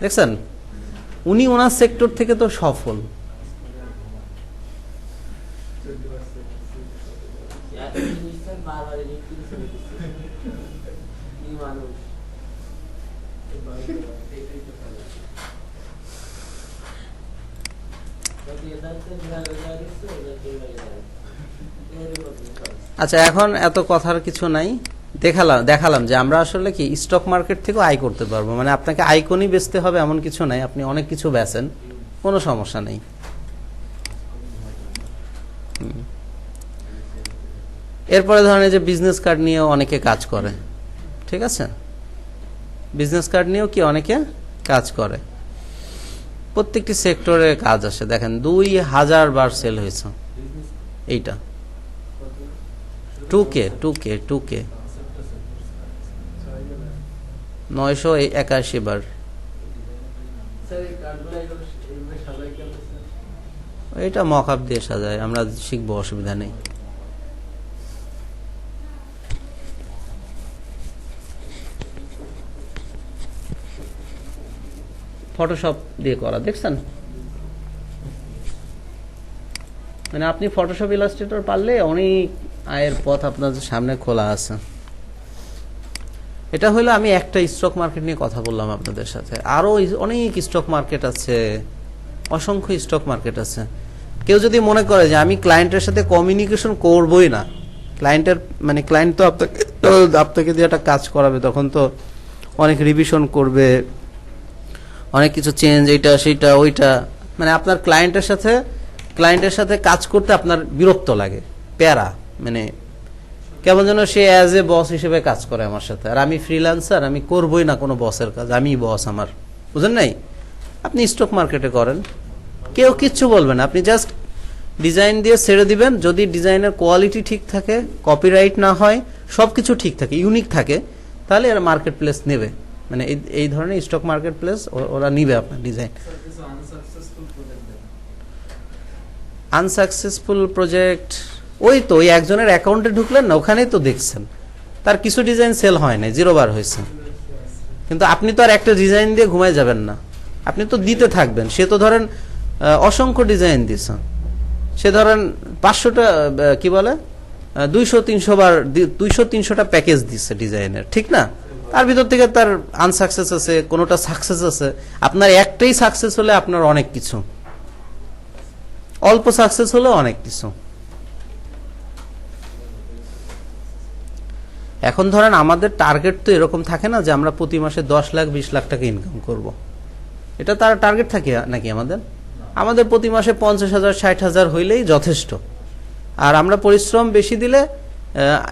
দেখছেন? উনি ওনার সেক্টর থেকে তো সফল। আচ্ছা, এখন এত কথার কিছু নাই, দেখালাম যে আমরা আসলে কি স্টক মার্কেট থেকেও আয় করতে পারবো। মানে আপনাকে আইকনই বেচতে হবে এমন কিছু নাই, আপনি অনেক কিছু বেচেন, কোনো সমস্যা নেই। এরপরে ধরেন যে বিজনেস কার্ড নিয়েও অনেকে কাজ করে, ঠিক আছে? বিজনেস কার্ড নিয়েও কি অনেকে কাজ করে, প্রত্যেকটি সেক্টরে কাজ আসে। দেখেন 2000 বার সেল হয়েছে এইটা, 2K 981 বার। এটা মকআপ দিয়ে সাজায়, আমরা শিখবো, অসুবিধা নেই। ফটোশপ দিয়ে করা, দেখছেন? মানে আপনি ফটোশপ ইলাস্ট্রেটর পারলে অনেক আয়ের পথ আপনার সামনে খোলা আছে। এটা হলো আমি একটা স্টক মার্কেট নিয়ে কথা বললাম আপনাদের সাথে, আরো অনেক স্টক মার্কেট আছে, অসংখ্য স্টক মার্কেট আছে। কেউ যদি মনে করে যে আমি ক্লায়েন্টের সাথে কমিউনিকেশন করবই না, ক্লায়েন্টের মানে ক্লায়েন্ট তো আপনাকে দিয়ে একটা কাজ করাবে, তখন তো অনেক রিভিশন করবে, অনেক কিছু চেঞ্জ, এইটা সেইটা ওইটা, মানে আপনার ক্লায়েন্টের সাথে কাজ করতে আপনার বিরক্ত লাগে, প্যারা, মানে কেমন যেন সে অ্যাজ এ বস হিসেবে কাজ করে আমার সাথে, আর আমি ফ্রিল্যান্সার, আমি করবই না কোনো বসের কাজ, আমি বস আমার, বুঝেন নাই? আপনি স্টক মার্কেটে করেন, কেউ কিচ্ছু বলবে না, আপনি জাস্ট ডিজাইন দিয়ে ছেড়ে দিবেন। যদি ডিজাইনের কোয়ালিটি ঠিক থাকে, কপিরাইট না হয়, সবকিছু ঠিক থাকে, ইউনিক থাকে, তাহলে এরা মার্কেট প্লেস নেবে, মানে এই ধরনের স্টক মার্কেট প্লেস ওরা নিবে আপনার ডিজাইন। আনসাকসেসফুল প্রজেক্ট ওই তো ওই একজনের অ্যাকাউন্টে ঢুকলেন না, ওখানেই তো দেখছেন তার কিছু ডিজাইন সেল হয় না, 0 বার হয়েছে, কিন্তু আপনি তো আর একটা ডিজাইন দিয়ে ঘুমায় যাবেন না, আপনি তো দিতে থাকবেন। সে তো ধরেন অসংখ্য ডিজাইন দিছে, সে ধরেন 500টা কি বলে 200-300 বার 200-300টা প্যাকেজ দিচ্ছে ডিজাইনের, ঠিক না? তার ভিতর থেকে তার আনসাকসেস আছে, কোনোটা সাকসেস আছে। আপনার একটাই সাকসেস হলে আপনার অনেক কিছু, অল্প সাকসেস হলে অনেক কিছু। এখন ধরেন আমাদের টার্গেট তো এরকম থাকে না যে আমরা প্রতি মাসে 10 লাখ 20 লাখ টাকা ইনকাম করব, এটা তার টার্গেট থাকে নাকি? আমাদের প্রতি মাসে 50,000 60,000 হইলেই যথেষ্ট। আর আমরা পরিশ্রম বেশি দিলে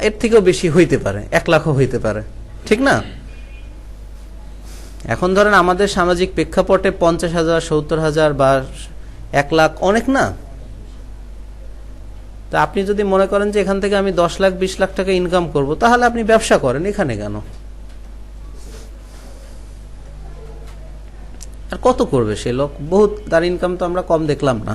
এর থেকেও বেশি হইতে পারে, 1 লাখও হইতে পারে, ঠিক না? এখন ধরেন আমাদের সামাজিক প্রেক্ষাপটে 50,000 70,000 বা 1 লাখ অনেক না? তা আপনি যদি মনে করেন যে এখান থেকে আমি 10 লাখ 20 লাখ টাকা ইনকাম করব, তাহলে আপনি ব্যবসা করেন, এখানে কেন? আর কত করবে সে লোক? বহুত, তার ইনকাম তো আমরা কম দেখলাম না।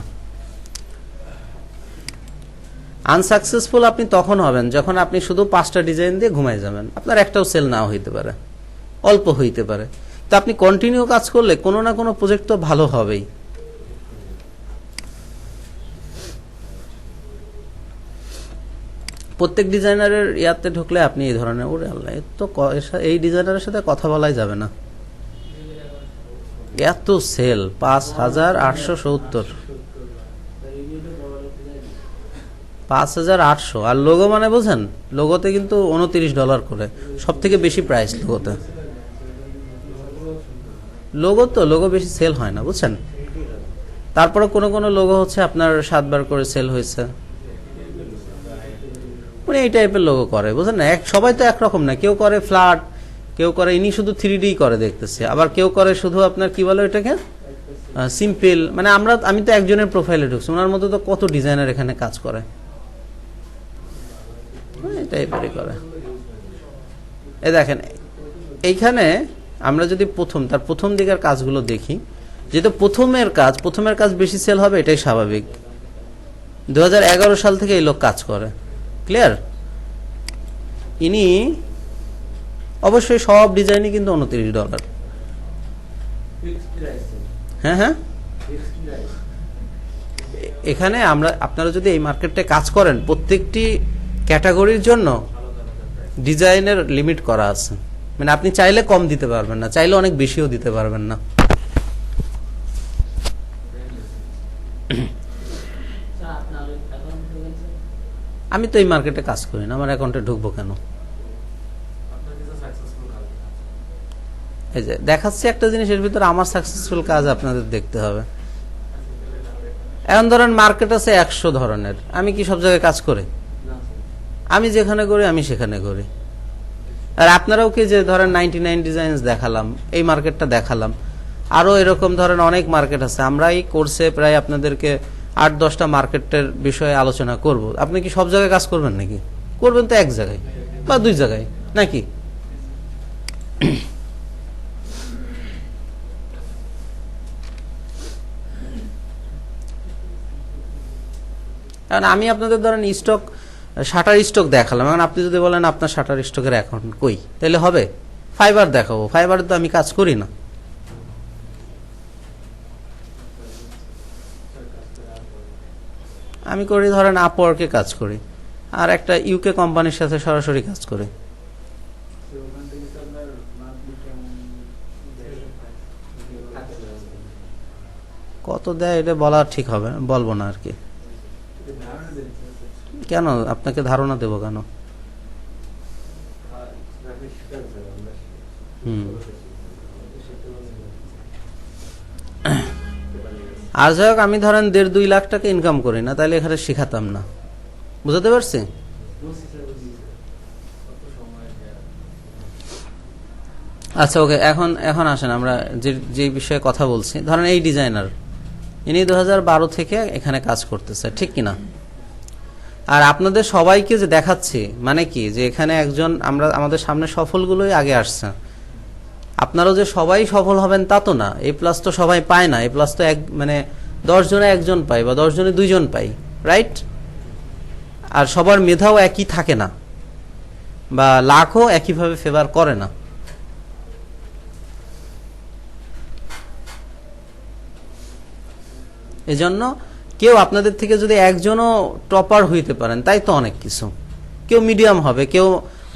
আনসাকসেসফুল আপনি তখন হবেন যখন আপনি শুধু 5টা ডিজাইন দিয়ে ঘুমাই যাবেন, আপনার একটাও সেল নাও হইতে পারে, অল্প হইতে পারে, তো আপনি কন্টিনিউ কাজ করলে কোনো না কোনো প্রজেক্ট তো ভালো হবেই। প্রত্যেক ডিজাইনারের ইয়াতে ঢুকলে আপনি এই ধরনের, ওরে আল্লাহ, তো এই ডিজাইনারের সাথে কথা বলাই যাবে না, এত সেল 5,870, 5,800, আর লোগো মানে বোঝেন, লোগোতে কিন্তু $29 করে, সব থেকে বেশি প্রাইস লোগোতে। লোগো বেশি সেল হয় না, বুঝছেন? তারপরে কোনো লোগো হচ্ছে আপনার 7 বার করে সেল হয়েছে, মানে এই টাইপের লোগো করে, বুঝলেন না? সবাই তো একরকম না, কেউ করে ফ্ল্যাট, কেউ করে ইনি শুধু 3D করে দেখতেছে, আবার কেউ করে শুধু আপনার কি বলে এটাকে সিম্পল, মানে আমি তো একজনের প্রোফাইলে ঢুকছি, ওনার মতো তো কত ডিজাইনার এখানে কাজ করে, এই টাইপেরই করে। এই দেখেন এইখানে আমরা যদি তার প্রথম দিকের কাজগুলো দেখি, যেহেতু প্রথমের কাজ বেশি সেল হবে, এটাই স্বাভাবিক। 2011 সাল থেকে এই লোক কাজ করে, ক্লিয়ার? ইনি অবশ্যই সব ডিজাইনই কিন্তু $29। হ্যাঁ, এখানে আপনারা যদি এই মার্কেটে কাজ করেন, প্রত্যেকটি ক্যাটাগরির জন্য ডিজাইনের লিমিট করা আছে, মানে আপনি চাইলে কম দিতে পারবেন না, চাইলে অনেক বেশিও দিতে পারবেন না। আমি তো এই মার্কেটে কাজ করি না, আমার অ্যাকাউন্টে ঢুকবো কেন? এই যে দেখাচ্ছি একটা জিনিসের ভিতরে আমার সাকসেসফুল কাজ আপনাদের দেখতে হবে। এখন ধরেন মার্কেট আছে 100 ধরনের, আমি কি সব জায়গায় কাজ করি? আমি যেখানে করি আমি সেখানে করি। আর আপনারাও কি যে ধরেন 99 ডিজাইনস দেখালাম, এই মার্কেটটা দেখালাম, আরো এরকম ধরেন অনেক মার্কেট আছে। আমরা এই কোর্সে প্রায় আপনাদেরকে 8-10টা মার্কেটের বিষয়ে আলোচনা করব। আপনি কি সব জায়গায় কাজ করবেন নাকি? করবেন তো এক জায়গায় বা 2 জায়গায় নাকি? কারণ আমি আপনাদের ধরেন শাটার স্টক দেখালাম, এখন আপনি যদি বলেন আপনার শাটার স্টকের অ্যাকাউন্ট কই, তাহলে হবে? ফাইবার দেখাবো, ফাইবারে তো আমি কাজ করি না। আমি করি ধরেন আপওয়ার্কে কাজ করি, আর একটা ইউকে কোম্পানির সাথে সরাসরি কাজ করি। কত দেয় এটা বলা ঠিক হবে, বলবো না আর কি। কেন আপনাকে ধারণা দেবো কেন? আর যাই হোক, আমি ধরেন 1.5-2 লাখ টাকা ইনকাম করি না, তাহলে এখানে শিখাতাম না। বুঝতে পারছি? আচ্ছা ওকে, এখন আসেন আমরা যে বিষয়ে কথা বলছি। ধরেন এই ডিজাইনার, ইনি 2012 থেকে এখানে কাজ করতেছে, ঠিক কিনা? আর আপনাদের সবাইকে যে দেখাচ্ছি মানে কি, যে এখানে একজন আমাদের সামনে সফলগুলোই আগে আসছে। আপনারাও যে সবাই সফল হবেন তা তো না, এ প্লাস তো সবাই পায় না। এ প্লাস তো মানে 10 জনে 1 জন পায়, বা 10 জনে 2 জন পায়, রাইট? আর সবার মেধাও একই থাকে না, বা লাখও একইভাবে ফেভার করে না। এজন্য কেউ আপনাদের থেকে যদি একজনও টপার হইতে পারেন তাই তো অনেক কিছু। কেউ মিডিয়াম হবে, কেউ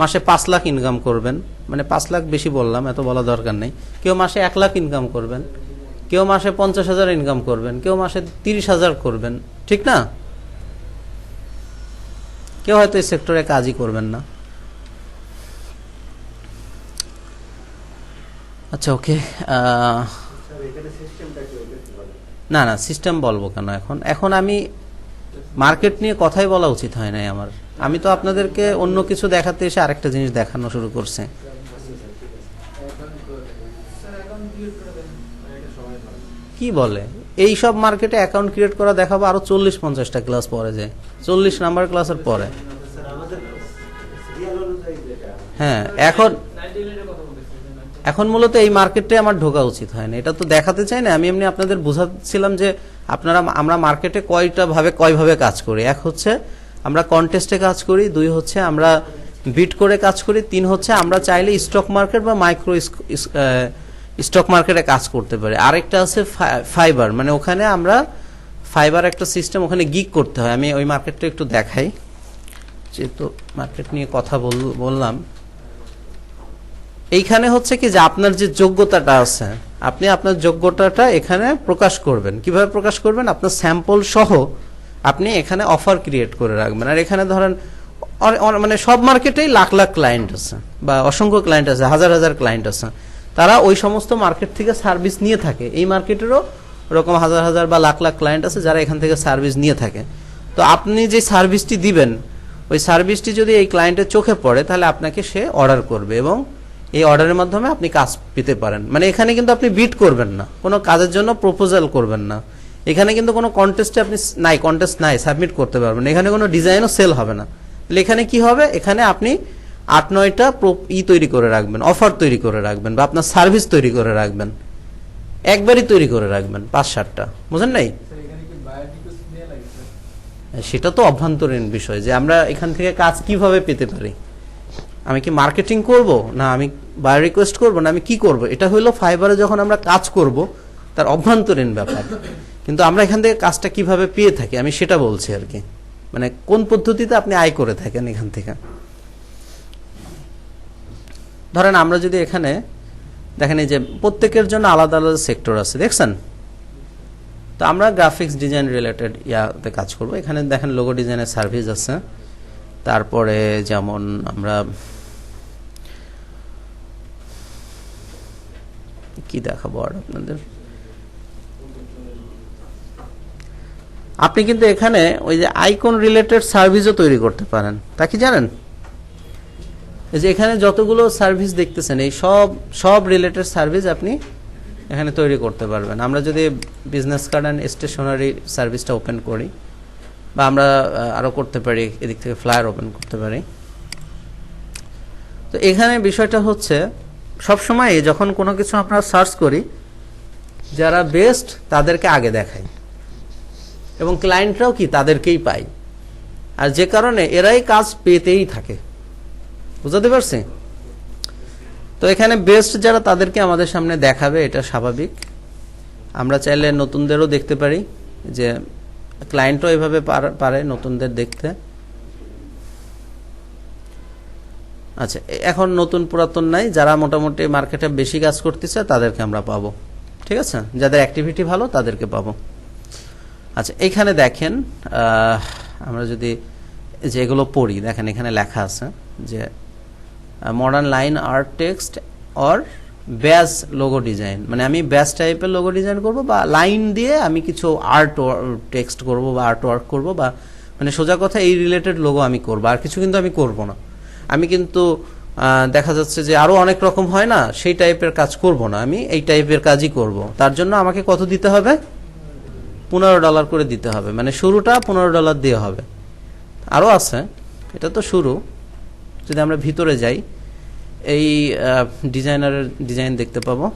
মাসে 5 লাখ ইনকাম করবেন, মানে 5 লাখ বেশি বললাম, এত বলা দরকার নেই। কেউ মাসে 1 লাখ ইনকাম করবেন, কেউ মাসে 50,000 ইনকাম করবেন, কেউ মাসে 30,000 করবেন, ঠিক না? কেউ হয়তো এই সেক্টরে কাজই করবেন না। আচ্ছা ওকে, না না সিস্টেম বলবো কেন এখন আমি মার্কেট নিয়ে কথাই বলা উচিত হয় নাই আমার। আমি তো আপনাদেরকে অন্য কিছু দেখাতে এসে আরেকটা জিনিস দেখানো শুরু করছে। কি বলে এই সব মার্কেটে অ্যাকাউন্ট ক্রিয়েট করা দেখাবো আরো 40-50টা ক্লাস পরে যায়, 40 নাম্বার ক্লাসের পরে। হ্যাঁ, এখন মূলত এই মার্কেটে আমার ঢোকা উচিত হয় না, এটা তো দেখাতে চাই না। আমি এমনি আপনাদের বোঝাচ্ছিলাম যে আমরা মার্কেটে কয়ভাবে কাজ করি। 1 হচ্ছে আমরা কন্টেস্টে কাজ করি, 2 হচ্ছে আমরা বিট করে কাজ করি, 3 হচ্ছে আমরা চাইলে স্টক মার্কেট বা মাইক্রো স্টক মার্কেটে কাজ করতে পারি। আরেকটা আছে ফাইবার, মানে ওখানে আমরা ফাইবার একটা সিস্টেম, ওখানে গিগ করতে হয়। আমি ওই মার্কেটটা একটু দেখাই, যেহেতু মার্কেট নিয়ে কথা বললাম। এইখানে হচ্ছে কি যে আপনার যে যোগ্যতাটা আছে, আপনি আপনার যোগ্যতাটা এখানে প্রকাশ করবেন। কিভাবে প্রকাশ করবেন? আপনার স্যাম্পল সহ আপনি এখানে অফার ক্রিয়েট করে রাখবেন। আর এখানে ধরেন মানে সব মার্কেটেই লাখ লাখ ক্লায়েন্ট আছে, বা অসংখ্য ক্লায়েন্ট আছে, হাজার হাজার ক্লায়েন্ট আছে। তারা ওই সমস্ত মার্কেট থেকে সার্ভিস নিয়ে থাকে। এই মার্কেটেরও ওরকম হাজার হাজার বা লাখ লাখ ক্লায়েন্ট আছে যারা এখান থেকে সার্ভিস নিয়ে থাকে। তো আপনি যে সার্ভিসটি দিবেন, ওই সার্ভিসটি যদি এই ক্লায়েন্টের চোখে পড়ে, তাহলে আপনাকে সে অর্ডার করবে, এবং এই অর্ডারের মাধ্যমে আপনি কাজ পেতে পারেন। মানে এখানে কিন্তু আপনি বিট করবেন না, কোনো কাজের জন্য প্রপোজাল করবেন না। এখানে কিন্তু কোনো কন্টেস্টে আপনি কন্টেস্ট নাই, সাবমিট করতে পারবেন। এখানে কোনো ডিজাইনও সেল হবে না। তাহলে এখানে কি হবে? এখানে আপনি 8-9টা তৈরি করে রাখবেন, অফার তৈরি করে রাখবেন, বা আপনার সার্ভিস তৈরি করে রাখবেন, একবারই তৈরি করে রাখবেন 5-7টা। বুঝেন নাই? সেটা তো অভ্যন্তরীণ বিষয়, যে আমরা এখান থেকে কাজ কিভাবে পেতে পারি। আমি কি মার্কেটিং করব, না আমি বায়ো রিকোয়েস্ট করব, না আমি কি করব? এটা হলো ফাইবারে যখন আমরা কাজ করব তার অভ্যন্তরীণ ব্যাপার। কিন্তু আমরা এখান থেকে কাজটা কিভাবে পেয়ে থাকি আমি সেটা বলছি আর কি, মানে কোন পদ্ধতিতে আপনি আয় করে থাকেন এখান থেকে। ধরেন আমরা যদি এখানে দেখেন, এই যে প্রত্যেকের জন্য আলাদা আলাদা সেক্টর আছে, দেখছেন? তো আমরা গ্রাফিক্স ডিজাইন রিলেটেড ইয়াতে কাজ করব। এখানে দেখেন লোগো ডিজাইনের সার্ভিস আছে, তারপরে যেমন আমরা কি দেখাবো আর আপনাদের, আপনি কিন্তু এখানে ওই যে আইকন রিলেটেড সার্ভিসও তৈরি করতে পারেন, তা কি জানেন? এই যে এখানে যতগুলো সার্ভিস দেখতেছেন, এই সব রিলেটেড সার্ভিস আপনি এখানে তৈরি করতে পারবেন। আমরা যদি বিজনেস কার্ড অ্যান্ড স্টেশনারি সার্ভিসটা ওপেন করি, বা আমরা আরো করতে পারি, এদিক থেকে ফ্লায়ার ওপেন করতে পারি। তো এখানে বিষয়টা হচ্ছে, সবসময় যখন কোনো কিছু আমরা সার্চ করি, যারা বেস্ট তাদেরকে আগে দেখাই, এবং ক্লায়েন্টরাও কি তাদেরকেই পায়। আর যে কারণে এরাই কাজ পেতেই থাকে। বুঝতে পারছি? তো এখানে বেস্ট যারা তাদেরকে আমাদের সামনে দেখাবে, এটা স্বাভাবিক। আমরা চাইলে নতুনদেরও দেখতে পারি, যে ক্লায়েন্টও এভাবে পারে নতুনদের দেখতে। আচ্ছা, এখন নতুন পুরাতন নাই, যারা মোটামুটি মার্কেটে বেশি কাজ করতেছে তাদেরকে আমরা পাবো, ঠিক আছে, যাদের অ্যাক্টিভিটি ভালো তাদেরকে পাবো। আচ্ছা, এখানে দেখেন আমরা যদি যে এগুলো পড়ি, দেখেন এখানে লেখা আছে যে modern line art text or badge logo design, মানে আমি ব্যাজ টাইপের লোগো ডিজাইন করব বা লাইন দিয়ে আমি কিছু আর্ট টেক্সট করব বা আর্ট ওয়ার্ক করব, বা মানে সোজা কথা এই রিলেটেড লোগো আমি করব, আর কিছু কিন্তু আমি করব না। আমি কিন্তু দেখা যাচ্ছে যে আরো অনেক রকম হয় না, সেই টাইপের কাজ করব না, আমি এই টাইপের কাজই করব। তার জন্য আমাকে কত দিতে হবে? $15 করে দিতে হবে, মানে শুরুটা $15 দিয়ে হবে। আরও আছে, এটা তো শুরু। যদি আমরা ভিতরে যাই, এই ডিজাইনারের ডিজাইন দেখতে পাবো,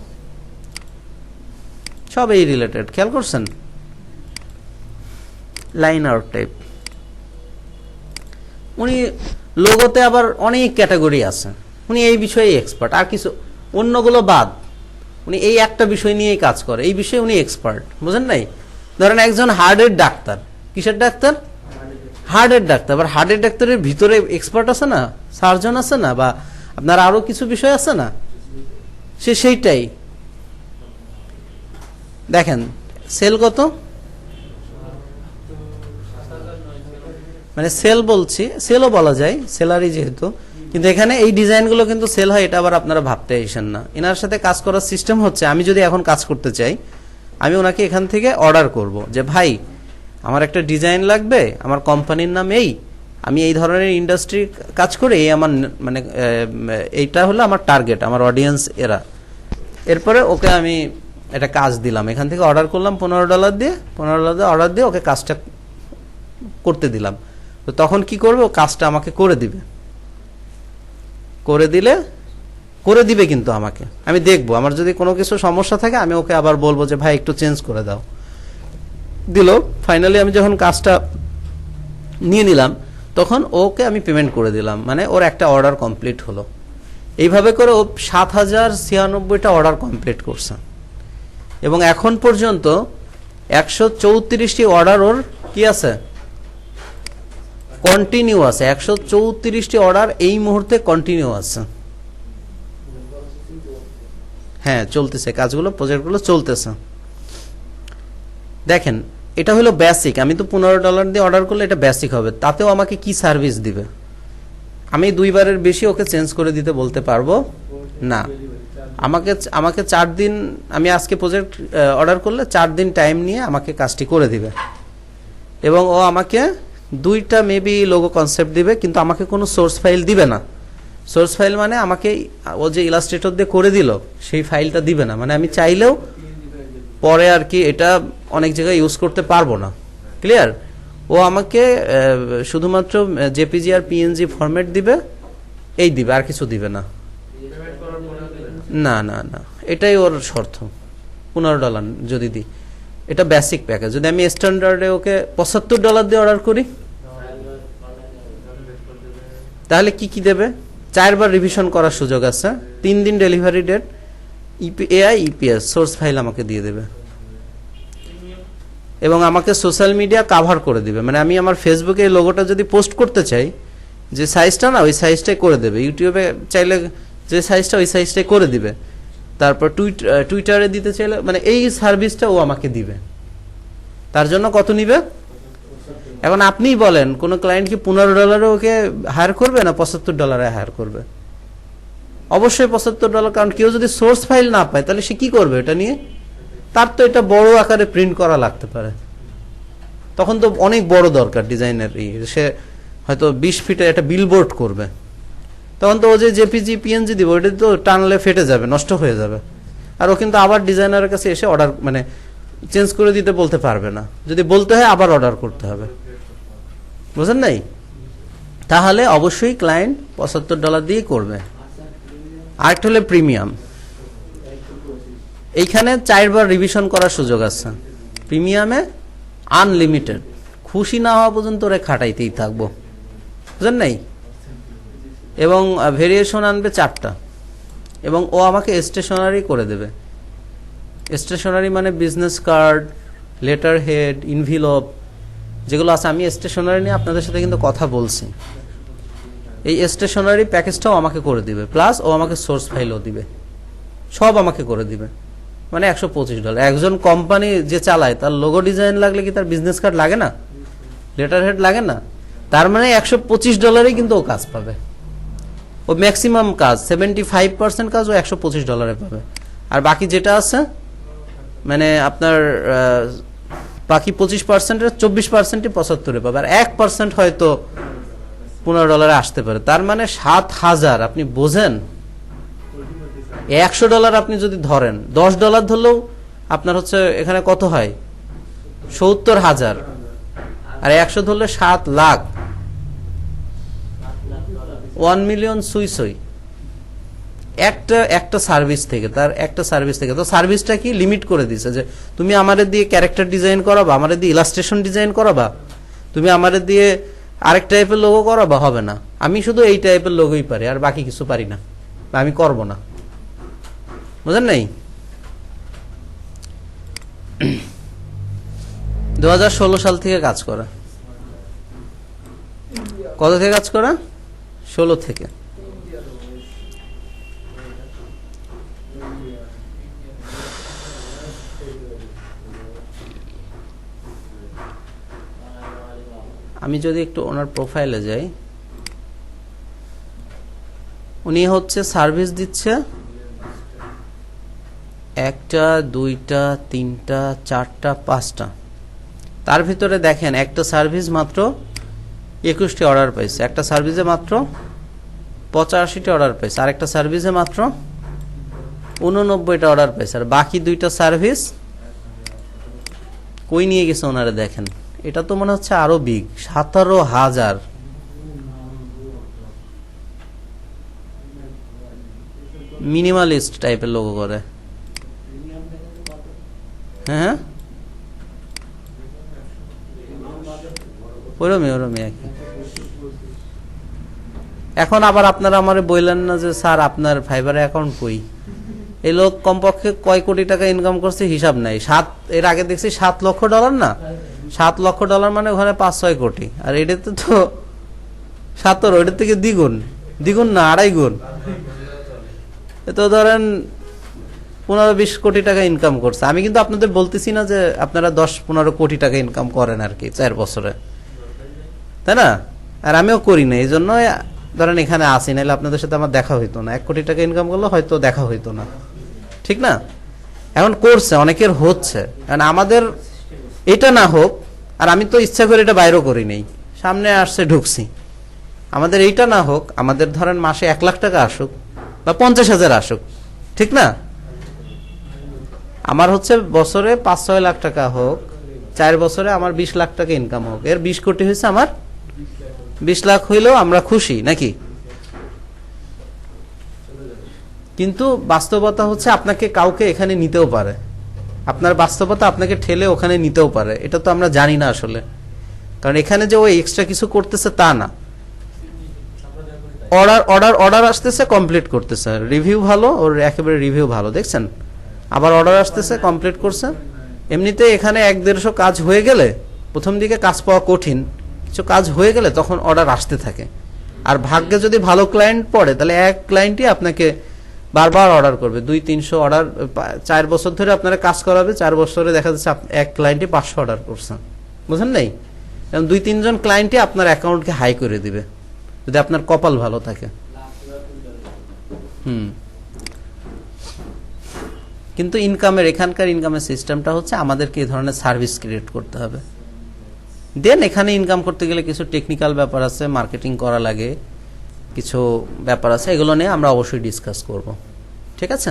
সব এই রিলেটেড, খেয়াল করছেন? লাইন আউট টাইপ, উনি লোগোতে আবার অনেক ক্যাটাগরি আছে, উনি এই বিষয়ে এক্সপার্ট, আর কিছু অন্যগুলো বাদ, উনি এই একটা বিষয় নিয়েই কাজ করে, এই বিষয়ে উনি এক্সপার্ট, বুঝেন নাই? ধরেন একজন হার্টের ডাক্তার, কিসের ডাক্তার? হার্টের ডাক্তার। আবার হার্টের ডাক্তারের ভিতরে এক্সপার্ট আছে না, সার্জন আছে না, বা আপনার আরো কিছু বিষয় আছে না, সে সেইটাই। দেখেন সেল কত, মানে সেল বলছি, সেলও বলা যায়, সেলারি যেহেতু, কিন্তু এখানে এই ডিজাইনগুলো কিন্তু সেল হয়, এটা আবার আপনারা ভাবতে আসেন না। এনার সাথে কাজ করার সিস্টেম হচ্ছে, আমি যদি এখন কাজ করতে চাই, আমি ওনাকে এখান থেকে অর্ডার করব যে ভাই আমার একটা ডিজাইন লাগবে, আমার কোম্পানির নাম এই, আমি এই ধরনের ইন্ডাস্ট্রি কাজ করে, এই আমার মানে এইটা হলো আমার টার্গেট, আমার অডিয়েন্স এরা। এরপরে ওকে আমি একটা কাজ দিলাম, এখান থেকে অর্ডার করলাম $15 দিয়ে, $15 অর্ডার দিয়ে ওকে কাজটা করতে দিলাম। তো তখন কি করবে, ও কাজটা আমাকে করে দিবে, করে দিবে কিন্তু আমাকে, আমি দেখবো, আমার যদি কোনো কিছু সমস্যা থাকে আমি ওকে আবার বলবো যে ভাই একটু চেঞ্জ করে দাও, দিল। ফাইনালি আমি যখন কাজটা নিয়ে নিলাম, তখন ওকে আমি পেমেন্ট করে দিলাম, মানে ওর একটা অর্ডার কমপ্লিট হলো। এইভাবে করে ও 7096টা অর্ডার কমপ্লিট করছে, এবং এখন পর্যন্ত 134টি অর্ডার ওর কি আছে, কন্টিনিউ আছে। 134টি অর্ডার এই মুহূর্তে কন্টিনিউ আছে, হ্যাঁ চলতেছে, কাজগুলো প্রজেক্টগুলো চলতেছে। দেখেন এটা হলো বেসিক, আমি তো $15 দিয়ে অর্ডার করলে এটা বেসিক হবে, তাতেও আমাকে কি সার্ভিস দিবে? আমি 2বারের বেশি ওকে চেঞ্জ করে দিতে বলতে পারবো না। আমাকে 4 দিন, আমি আজকে প্রজেক্ট অর্ডার করলে 4 দিন টাইম নিয়ে আমাকে কাজটি করে দিবে, এবং ও আমাকে 2টা মেবি লোগো কনসেপ্ট দিবে, কিন্তু আমাকে কোনো সোর্স ফাইল দিবে না। সোর্স ফাইল মানে আমাকে ও যে ইলাস্ট্রেটর দিয়ে করে দিল সেই ফাইলটা দিবে না, মানে আমি চাইলেও পরে আর কি এটা অনেক জায়গায় ইউজ করতে পারবো না, ক্লিয়ার? ও আমাকে শুধুমাত্র জেপিজি আর পিএনজি ফরম্যাট দিবে, এই দিবে, আর কিছু দিবে না। না না না, এটাই ওর শর্ত, $15 যদি দিই, এটা বেসিক প্যাকেজ। যদি আমি স্ট্যান্ডার্ডে ওকে $75 দিয়ে অর্ডার করি, তাহলে কি কি দেবে? 4 বার রিভিশন করার সুযোগ আছে, 3 দিন delivery date, AI EPS source file আমাকে দিয়ে দেবে, এবং আমাকে সোশ্যাল মিডিয়া কাভার করে দিবে, মানে আমি আমার ফেসবুকে এই লোগোটা যদি পোস্ট করতে চাই, যে সাইজটা না ওই সাইজটাই করে দেবে, ইউটিউবে চাইলে যে সাইজটা ওই সাইজটাই করে দিবে, তারপর টুইটারে দিতে চাইলে, মানে এই সার্ভিসটা ও আমাকে দিবে। তার জন্য কত নিবে? এখন আপনিই বলেন, কোন ক্লায়েন্ট কি $15 ওকে হায়ার করবে না $75 হায়ার করবে? অবশ্যই $75, কারণ কেউ যদি সোর্স ফাইল না পায় তাহলে সে কি করবে এটা নিয়ে? তার তো এটা বড় আকারে প্রিন্ট করা লাগতে পারে, তখন তো অনেক বড় দরকার ডিজাইনের, সে হয়তো 20 ফিটের একটা বিলবোর্ড করবে, তখন তো ও যে জেপিজি পিএনজি দিবে ওটা তো টানলে ফেটে যাবে, নষ্ট হয়ে যাবে, আর ও কিন্তু আবার ডিজাইনারের কাছে এসে অর্ডার মানে চেঞ্জ করে দিতে বলতে পারবে না, যদি বলতে হয় আবার অর্ডার করতে হবে, বুঝেন নাই? তাহলে অবশ্যই ক্লায়েন্ট $75 দিয়ে করবে। আরেকটা হলে প্রিমিয়াম, এইখানে 4 বার রিভিশন করার সুযোগ আছে, প্রিমিয়ামে আনলিমিটেড, খুশি না হওয়া পর্যন্ত ওরা খাটাইতেই থাকবো, বুঝেন নাই? এবং ভেরিয়েশন আনবে 4টা, এবং ও আমাকে স্টেশনারি করে দেবে। স্টেশনারি মানে বিজনেস কার্ড, লেটার হেড, ইনভিলপ, যেগুলো আছে, আমি স্টেশনারি নিয়ে আপনাদের সাথে কিন্তু কথা বলছি, এই স্টেশনারি প্যাকেজটাও আমাকে করে দিবে, প্লাস ও আমাকে সোর্স ফাইলও দিবে, সব আমাকে করে দিবে, মানে $125। একজন কোম্পানি যে চালায় তার লোগো ডিজাইন লাগলে কি তার বিজনেস কার্ড লাগে না, লেটার হেড লাগে না? তার মানে $125 কিন্তু ও কাজ পাবে, ও ম্যাক্সিমাম কাজ 75% কাজ ও $125 পাবে। আর বাকি যেটা আছে মানে আপনার বাকি 25%-এর 24%ই 75-এ পাবে, আর 1% হয়তো $15 আসতে পারে। তার মানে 7,000, আপনি বোঝেন, $100 আপনি যদি ধরেন, $10 ধরলেও আপনার হচ্ছে এখানে কত হয়, 70,000, আর 100 ধরলে 7 লাখ, 1 মিলিয়ন সুই একটা সার্ভিস থেকে, তার একটা সার্ভিস থেকে। তো সার্ভিসটা কি লিমিট করে দিছে যে তুমি আমারে দিয়ে ক্যারেক্টার ডিজাইন করাবা, আমারে দিয়ে ইলাস্ট্রেশন ডিজাইন করাবা, তুমি আমারে দিয়ে আরেক টাইপের লোগো করাবা, হবে না। আমি শুধু এই টাইপের লোগোই পারি, আর বাকি কিছু পারি না, বা আমি করব না, বুঝেন নাই? 2016 সাল থেকে কাজ করা। কত থেকে কাজ করা? 16 থেকে। আমি যদি একটু ওনার প্রোফাইলে যাই, উনি হচ্ছে সার্ভিস দিচ্ছে 1টা 2টা 3টা 4টা 5টা, তার ভিতরে দেখেন একটা সার্ভিস মাত্র 21টি অর্ডার পাইছে, একটা সার্ভিসে মাত্র 85টি অর্ডার পাইছে, আর একটা সার্ভিসে মাত্র 89টা অর্ডার পাইছে, আর বাকি 2টা সার্ভিস কই নিয়ে গেছে ওনারা দেখেন। এটা তো মনে হচ্ছে আরো বিগ, 17,000। মিনিমালিস্ট টাইপের লোগো করে, হ্যাঁ ওরমই একই। এখন আবার আপনারা আমারে বললেন না যে স্যার আপনার ফাইবারে অ্যাকাউন্ট কই? এই লোক কমপক্ষে কয় কোটি টাকা ইনকাম করছে হিসাব নাই। এর আগে দেখছি $7 লক্ষ না, $7 লক্ষ মানে ওখানে 5-6 কোটি, আর এটাতে তো 17, এটার থেকে দ্বিগুণ না 2.5 গুণ। তো ধরেন 15-20 কোটি টাকা ইনকাম করছে। আমি কিন্তু আপনাদের বলতেছি না যে আপনারা 10-15 কোটি টাকা ইনকাম করেন আর কি 4 বছরে, তাই না? আর আমিও করি না, এই জন্য ধরেন এখানে আসি, নাহলে আপনাদের সাথে আমার দেখা হইতো না। 1 কোটি টাকা ইনকাম করলে হয়তো দেখা হইতো না, ঠিক না? এখন করছে, অনেকের হচ্ছে, কারণ আমাদের এটা না হোক, আর আমি তো ইচ্ছা করে এটা বাইরেও করি নেই, সামনে আসছে ঢুকছি। আমাদের এইটা না হোক, আমাদের ধরেন মাসে 1 লাখ টাকা আসুক বা 50,000 আসুক, ঠিক না? আমার হচ্ছে বছরে 5-6 লাখ টাকা হোক, 4 বছরে আমার 20 লাখ টাকা ইনকাম হোক, এর 20 কোটি হয়েছে আমার 20 লাখ হইলেও আমরা খুশি নাকি? কিন্তু বাস্তবতা হচ্ছে আপনাকে কাউকে এখানে নিতেও পারে, আপনার বাস্তবতা আপনাকে ঠেলে ওখানে নিতেও পারে, এটা তো আমরা জানি না আসলে। কারণ এখানে যে ও এক্সট্রা কিছু করতেছে তা না, অর্ডার আসতেছে, কমপ্লিট করতেছে, রিভিউ ভালো, ওর একেবারে রিভিউ ভালো, দেখছেন? আবার অর্ডার আসতেছে, কমপ্লিট করছে। এমনিতে এখানে 1-150 কাজ হয়ে গেলে, প্রথম দিকে কাজ পাওয়া কঠিন, কিছু কাজ হয়ে গেলে তখন অর্ডার আসতে থাকে। আর ভাগ্যে যদি ভালো ক্লায়েন্ট পড়ে, তাহলে এক ক্লায়েন্টই আপনাকে বারবার অর্ডার করবে, 200-300 অর্ডার, 4 বছর ধরে আপনারা কাজ করাবে, 4 বছরে দেখা যাচ্ছে এক ক্লায়েন্টই 500 অর্ডার করছে, বুঝেন নাই? 2-3 জন ক্লায়েন্টই আপনার অ্যাকাউন্টকে হাই করে দিবে যদি আপনার কপাল ভালো থাকে। কিন্তু এখানকার ইনকামের সিস্টেমটা হচ্ছে আমাদেরকে এই ধরনের সার্ভিস ক্রিয়েট করতে হবে। দেন এখানে ইনকাম করতে গেলে কিছু টেকনিক্যাল ব্যাপার আছে, মার্কেটিং করা লাগে, কিছু ব্যাপার আছে, এগুলো নিয়ে আমরা অবশ্যই ডিসকাস করব, ঠিক আছে?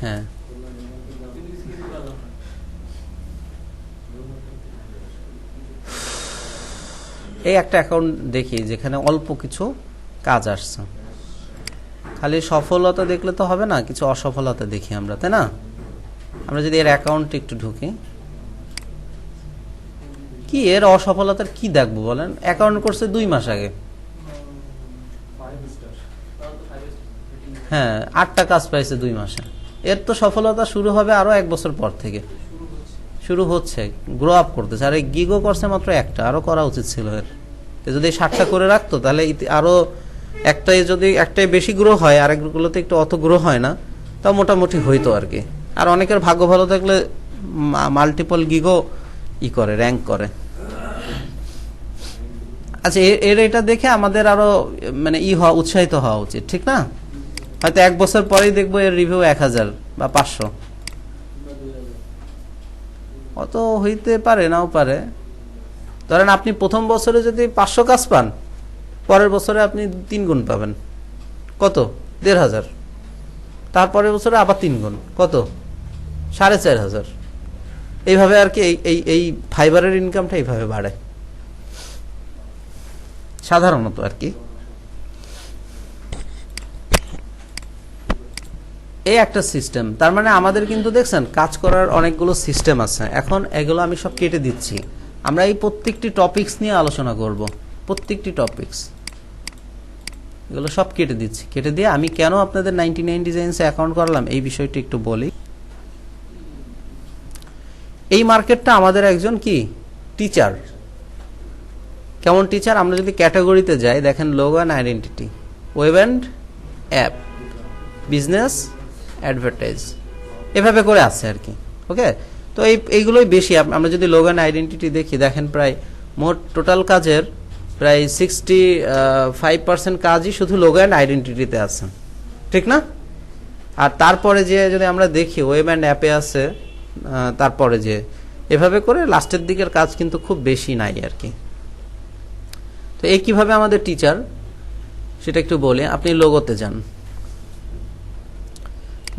হ্যাঁ, এই একটা অ্যাকাউন্ট দেখি যেখানে অল্প কিছু কাজ আসছে। খালি সফলতা দেখলে তো হবে না, কিছু অসফলতা দেখি আমরা, তাই না? আমরা যদি এর অ্যাকাউন্টে একটু ঢুকি, কি এর অসফলতার কি দেখবো বলেন? অ্যাকাউন্ট করছে 2 মাস আগে, হ্যাঁ 8টা কাজ পাইছে 2 মাসে। এর তো সফলতা শুরু হবে আরো 1 বছর পর থেকে, শুরু হচ্ছে, গ্রো আপ করতেছে। আর এই গিগও করছে মাত্র একটা, আরো করা উচিত ছিল এর। যদি 60টা করে রাখতো তাহলে আরো একটাই বেশি গ্রো হয়, আরেকগুলোতে একটু অত গ্রো হয় না, তাও মোটামুটি হইতো আর কি। আর অনেকের ভাগ্য ভালো থাকলে মাল্টিপল গিগও করে, র্যাঙ্ক করে। আচ্ছা, এটা দেখে আমাদের আরো মানে উৎসাহিত হওয়া উচিত, ঠিক না? হয়তো 1 বছর পরেই দেখবো এর রিভিউ 1000 বা 500, অত হইতে পারে, নাও পারে। ধরেন আপনি প্রথম বছরে যদি 500 কাজ পান, পরের বছরে আপনি 3 গুণ পাবেন। কত? 1500। তারপরের বছরে আবার 3 গুণ, কত? 4500। এইভাবে আর কি এই ফাইবারের ইনকামটা এইভাবে বাড়ে সাধারণত আর কি। এই একটা সিস্টেম। তার মানে আমাদের কিন্তু দেখছেন কাজ করার অনেকগুলো সিস্টেম আছে। এখন এগুলো আমি সব কেটে দিচ্ছি। আমরা এই প্রত্যেকটি টপিকস নিয়ে আলোচনা করব, প্রত্যেকটি টপিকস এগুলো সব কেটে দিচ্ছি। কেটে দিয়ে আমি কেন আপনাদের 99 ডিজাইনসে অ্যাকাউন্ট করলাম এই বিষয়টি একটু বলি। এই মার্কেটটা আমাদের একজন কি টিচার। কেমন টিচার? আমরা যদি ক্যাটাগরিতে যাই, দেখেন logo and identity, web and app, business, advertise, এভাবে করে আছে আর কি। ওকে, তো এইগুলোই বেশি। আমরা যদি লোগো অ্যান্ড আইডেন্টিটি দেখি, দেখেন প্রায় মোট টোটাল কাজের প্রায় 65% কাজই শুধু লোগো অ্যান্ড আইডেন্টিটিতে আছে, ঠিক না? আর তারপরে যে যদি আমরা দেখি ওয়েব অ্যান্ড অ্যাপে আছে, তারপরে যে এভাবে করে লাস্টের দিকের কাজ কিন্তু খুব বেশি নাই আর কি। তো এই কিভাবে আমাদের টিচার সেটা একটু বলি। আপনি লোগোতে যান,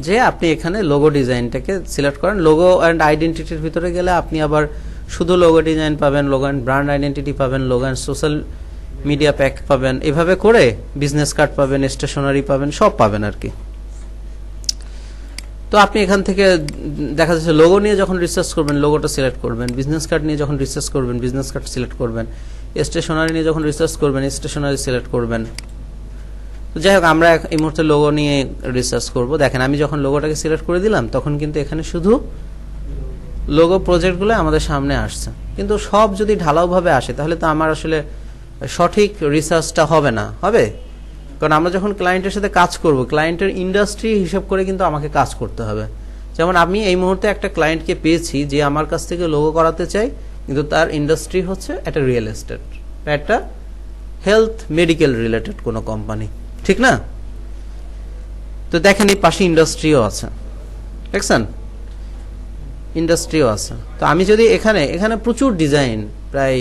যে আপনি এখানে লোগো ডিজাইনটাকে সিলেক্ট করেন। লোগো অ্যান্ড আইডেন্টিটির ভিতরে গেলে আপনি আবার শুধু লোগো ডিজাইন পাবেন, লোগো অ্যান্ড ব্র্যান্ড আইডেন্টিটি পাবেন, logo and social media pack পাবেন, এভাবে করে বিজনেস কার্ড পাবেন, স্টেশনারি পাবেন, সব পাবেন আর কি। তো আপনি এখান থেকে দেখা যাচ্ছে লোগো নিয়ে যখন রিসার্চ করবেন লোগোটা সিলেক্ট করবেন, বিজনেস কার্ড নিয়ে যখন রিসার্চ করবেন বিজনেস কার্ড সিলেক্ট করবেন, স্টেশনারি নিয়ে যখন রিসার্চ করবেন স্টেশনারি সিলেক্ট করবেন। তো যাই হোক, আমরা এই মুহূর্তে লোগো নিয়ে রিসার্চ করব। দেখেন আমি যখন লোগোটাকে সিলেক্ট করে দিলাম তখন কিন্তু এখানে শুধু লোগো প্রজেক্টগুলো আমাদের সামনে আসছে। কিন্তু সব যদি ঢালাওভাবে আসে তাহলে তো আমার আসলে সঠিক রিসার্চটা হবে না। হবে, কারণ আমরা যখন ক্লায়েন্টের সাথে কাজ করব, ক্লায়েন্টের ইন্ডাস্ট্রি হিসাব করে কিন্তু আমাকে কাজ করতে হবে। যেমন আমি এই মুহূর্তে একটা ক্লায়েন্টকে পেয়েছি যে আমার কাছ থেকে লোগো করাতে চাই, কিন্তু তার ইন্ডাস্ট্রি হচ্ছে একটা রিয়েল এস্টেট, একটা হেলথ মেডিকেল রিলেটেড কোনো কোম্পানি, ঠিক না? তো দেখেন এই পাশে ইন্ডাস্ট্রিও আছে, দেখছেন ইন্ডাস্ট্রিও আছে। তো আমি যদি এখানে প্রচুর ডিজাইন, প্রায়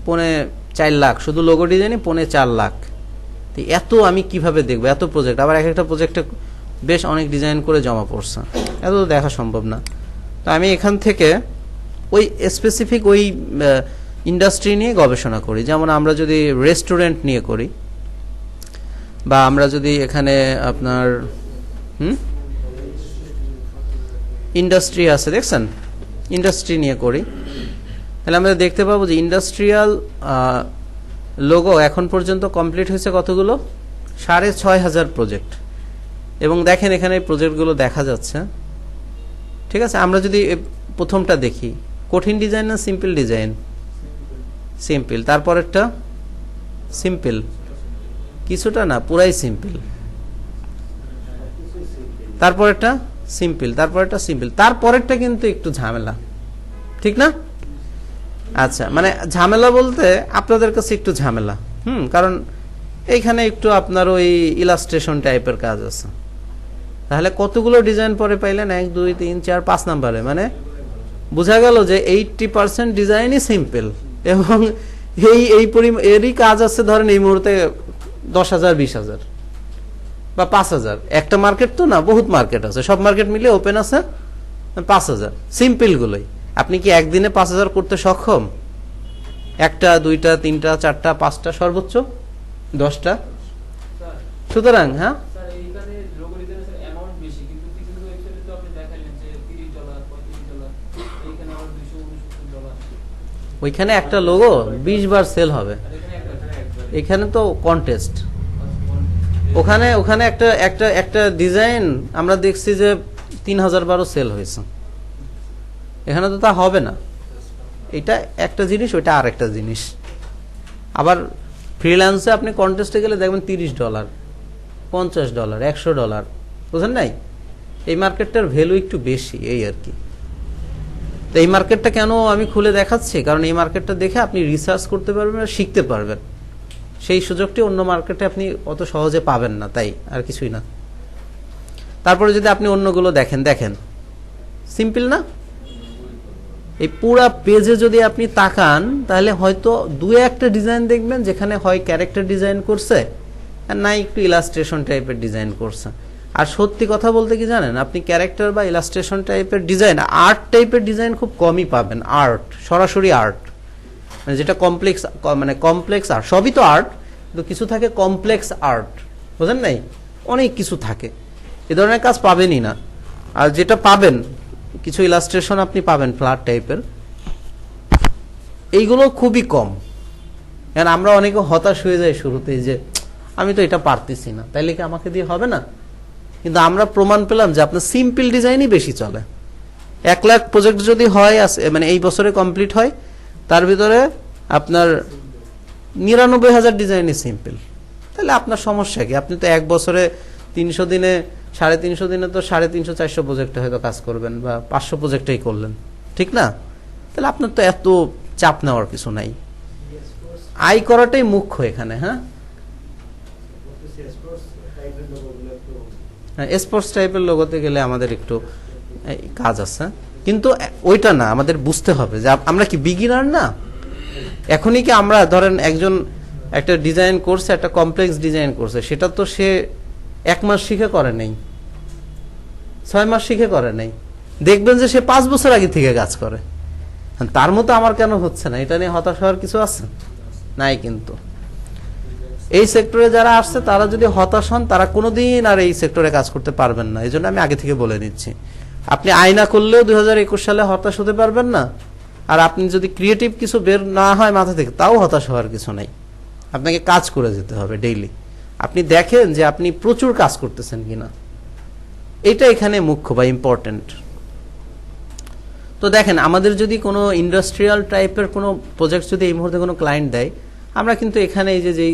4.5 লাখ শুধু লোগো ডিজাইনে 4.5 লাখ। তো এত আমি কিভাবে দেখবো? এত প্রজেক্ট, আবার এক একটা প্রজেক্টে বেশ অনেক ডিজাইন করে জমা পড়ছে, এত তো দেখা সম্ভব না। তো আমি এখান থেকে ওই স্পেসিফিক ওই ইন্ডাস্ট্রি নিয়ে গবেষণা করি। যেমন আমরা যদি রেস্টুরেন্ট নিয়ে করি, বা আমরা যদি এখানে আপনার ইন্ডাস্ট্রি আছে, দেখছেন ইন্ডাস্ট্রি নিয়ে করি, তাহলে আমরা দেখতে পাবো যে ইন্ডাস্ট্রিয়াল লোগো এখন পর্যন্ত কমপ্লিট হয়েছে কতগুলো? 6500 প্রজেক্ট। এবং দেখেন এখানে এই প্রজেক্টগুলো দেখা যাচ্ছে, ঠিক আছে? আমরা যদি প্রথমটা দেখি, কঠিন ডিজাইন না সিম্পল ডিজাইন? সিম্পল। তারপরেরটা সিম্পল, কিছুটা না, পুরাই সিম্পল। তারপরেরটা সিম্পল, তারপরেরটা সিম্পল, তারপরেরটা কিন্তু একটু ঝামেলা, ঠিক না? আচ্ছা, মানে ঝামেলা বলতে আপনাদের কাছে একটু ঝামেলা, কারণ এইখানে একটু আপনার ওই ইলাস্ট্রেশন টাইপের কাজ আছে। তাহলে কতগুলো ডিজাইন পরে পাইলেন? 1 2 3 4 5 নাম্বারে, মানে বোঝা গেল যে 80% ডিজাইনই সিম্পল, এবং এরই কাজ আছে ধরেন এই মুহূর্তে 10,000 20,000 বা 5,000। একটা মার্কেট তো না, বহুত মার্কেট আছে, সব মার্কেট মিলে ওপেন আছে 5,000 সিম্পল গুলোই। আপনি কি একদিনে 5,000 করতে সক্ষম? 1টা 2টা 3টা 4টা 5টা সর্বোচ্চ 10টা। সুতরাং হ্যাঁ, ওইখানে একটা লোগো 20 বার সেল হবে, এখানে তো কন্টেস্ট। ওখানে ওখানে একটা একটা একটা ডিজাইন আমরা দেখছি যে 3012 সেল হয়েছে, এখানে তো তা হবে না। এটা একটা জিনিস, ওইটা আর একটা জিনিস। আবার ফ্রিল্যান্সে আপনি কন্টেস্টে গেলে দেখবেন $30, $50, $100, বুঝেন নাই? এই মার্কেটটার ভ্যালু একটু বেশি, এই আর কি। তো এই মার্কেটটা কেন আমি খুলে দেখাচ্ছি, কারণ এই মার্কেটটা দেখে আপনি রিসার্চ করতে পারবেন আর শিখতে পারবেন। সেই সুযোগটি অন্য মার্কেটে আপনি অত সহজে পাবেন না, তাই আর কিছুই না। তারপরে যদি আপনি অন্যগুলো দেখেন, দেখেন সিম্পল না? এই পুরা পেজে যদি আপনি তাকান তাহলে হয়তো দু একটা ডিজাইন দেখবেন যেখানে হয় ক্যারেক্টার ডিজাইন করছে আর না একটু ইলাস্ট্রেশন টাইপের ডিজাইন করছে। আর সত্যি কথা বলতে কি জানেন, আপনি ক্যারেক্টার বা ইলাস্ট্রেশন টাইপের ডিজাইন, আর্ট টাইপের ডিজাইন খুব কমই পাবেন। আর্ট, সরাসরি আর্ট, মানে যেটা কমপ্লেক্স, মানে কমপ্লেক্স আর্ট, সবই তো আর্ট, কিন্তু কিছু থাকে কমপ্লেক্স আর্ট, বুঝেন নাই? অনেক কিছু থাকে, এ ধরনের কাজ পাবেনই না। আর যেটা পাবেন কিছু ইলাস্ট্রেশন আপনি পাবেন ফ্ল্যাট টাইপের, এইগুলো খুবই কম। কারণ আমরা অনেকে হতাশ হয়ে যাই শুরুতেই যে আমি তো এটা পারতেছি না, তাইলে কি আমাকে দিয়ে হবে না? কিন্তু আমরা প্রমাণ পেলাম যে আপনার সিম্পল ডিজাইনই বেশি চলে। 1 লাখ প্রজেক্ট যদি হয়, মানে এই বছরে কমপ্লিট হয়, তার ভিতরে আপনার 99,000 ডিজাইনই সিম্পল। তাহলে আপনার সমস্যা কি? আপনি তো এক বছরে 300 দিনে, 350 দিনে তো 350-400 প্রজেক্টে হয়তো কাজ করবেন, বা 500 প্রজেক্টেই করলেন, ঠিক না? তাহলে আপনার তো এত চাপ নেওয়ার কিছু নাই। আয় করাটাই মুখ্য এখানে। হ্যাঁ, স্পোর্টস টাইপের লোগোতে গেলে আমাদের একটু কাজ আছে, কিন্তু ওইটা না, আমাদের বুঝতে হবে যে আমরা কি বিগিনার না। এখনই কি আমরা ধরেন একজন একটা ডিজাইন করছে, একটা কমপ্লেক্স ডিজাইন করছে, সেটা তো সে 1 মাস শিখে করে নাই, 6 মাস শিখে করে নাই। দেখবেন যে সে 5 বছর আগে থেকে কাজ করে। তার মতো আমার কেন হচ্ছে না, এটা নিয়ে হতাশ হওয়ার কিছু আছে নাই। কিন্তু এই সেক্টরে যারা আসছে তারা যদি হতাশ হন, তারা কোনোদিন আর এই সেক্টরে কাজ করতে পারবেন না। এই জন্য আমি আগে থেকে বলে নিচ্ছি, আপনি আয়না করলেও 2021 সালে হতাশ হতে পারবেন না। আর আপনি যদি ক্রিয়েটিভ কিছু বের না হয় মাথা থেকে, তাও হতাশ হওয়ার কিছু নাই। আপনাকে কাজ করে যেতে হবে ডেইলি। আপনি দেখেন যে আপনি প্রচুর কাজ করতেছেন কিনা, এটা এখানে মুখ্য বা ইম্পর্টেন্ট। তো দেখেন, আমাদের যদি কোনো ইন্ডাস্ট্রিয়াল টাইপের কোনো প্রজেক্ট যদি এই মুহূর্তে কোনো ক্লায়েন্ট দেয়, আমরা কিন্তু এখানে এই যে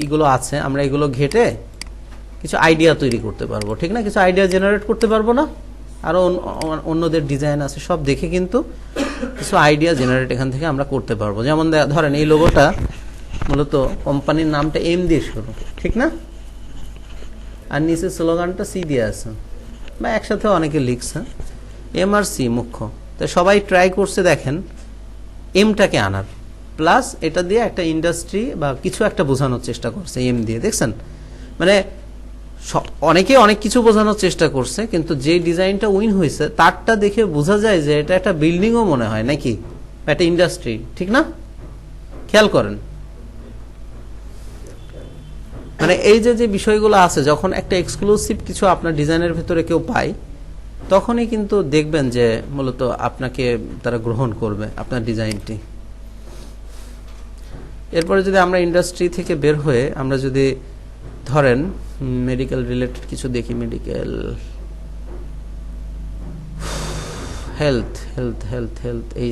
এগুলো আছে, আমরা এগুলো ঘেটে কিছু আইডিয়া তৈরি করতে পারবো, ঠিক না? কিছু আইডিয়া জেনারেট করতে পারবো না? আরও অন্যদের ডিজাইন আছে, সব দেখে কিন্তু কিছু আইডিয়া জেনারেট এখান থেকে আমরা করতে পারবো। যেমন ধরেন এই লোগোটা মূলত কোম্পানির নামটা এম দিয়ে শুরু, ঠিক না? আর নিচে স্লোগানটা সি দিয়ে আছে, বা একসাথে অনেকে লিখছে, এম আর সি মুখ্য। তো সবাই ট্রাই করছে দেখেন এমটাকে আনার, প্লাস এটা দিয়ে একটা ইন্ডাস্ট্রি বা কিছু একটা বোঝানোর চেষ্টা করছে এম দিয়ে। দেখছেন, মানে অনেকে অনেক কিছু বোঝানোর চেষ্টা করছে, কিন্তু যে ডিজাইনটা উইন হয়েছে তারটা দেখে বোঝা যায় যে এটা একটা বিল্ডিংও মনে হয় নাকি, একটা ইন্ডাস্ট্রি, ঠিক না? খেয়াল করেন, মানে এই যে বিষয়গুলো আছে, যখন একটা এক্সক্লুসিভ কিছু আপনার ডিজাইনের ভিতরে কেউ পায়, তখনই কিন্তু দেখবেন যে মূলত আপনাকে তারা গ্রহণ করবে আপনার ডিজাইনটি। এরপরে যদি আমরা ইন্ডাস্ট্রি থেকে বের হয়ে আমরা যদি ধরেন মেডিকেল রিলেটেড কিছু দেখি, medical health health health health এই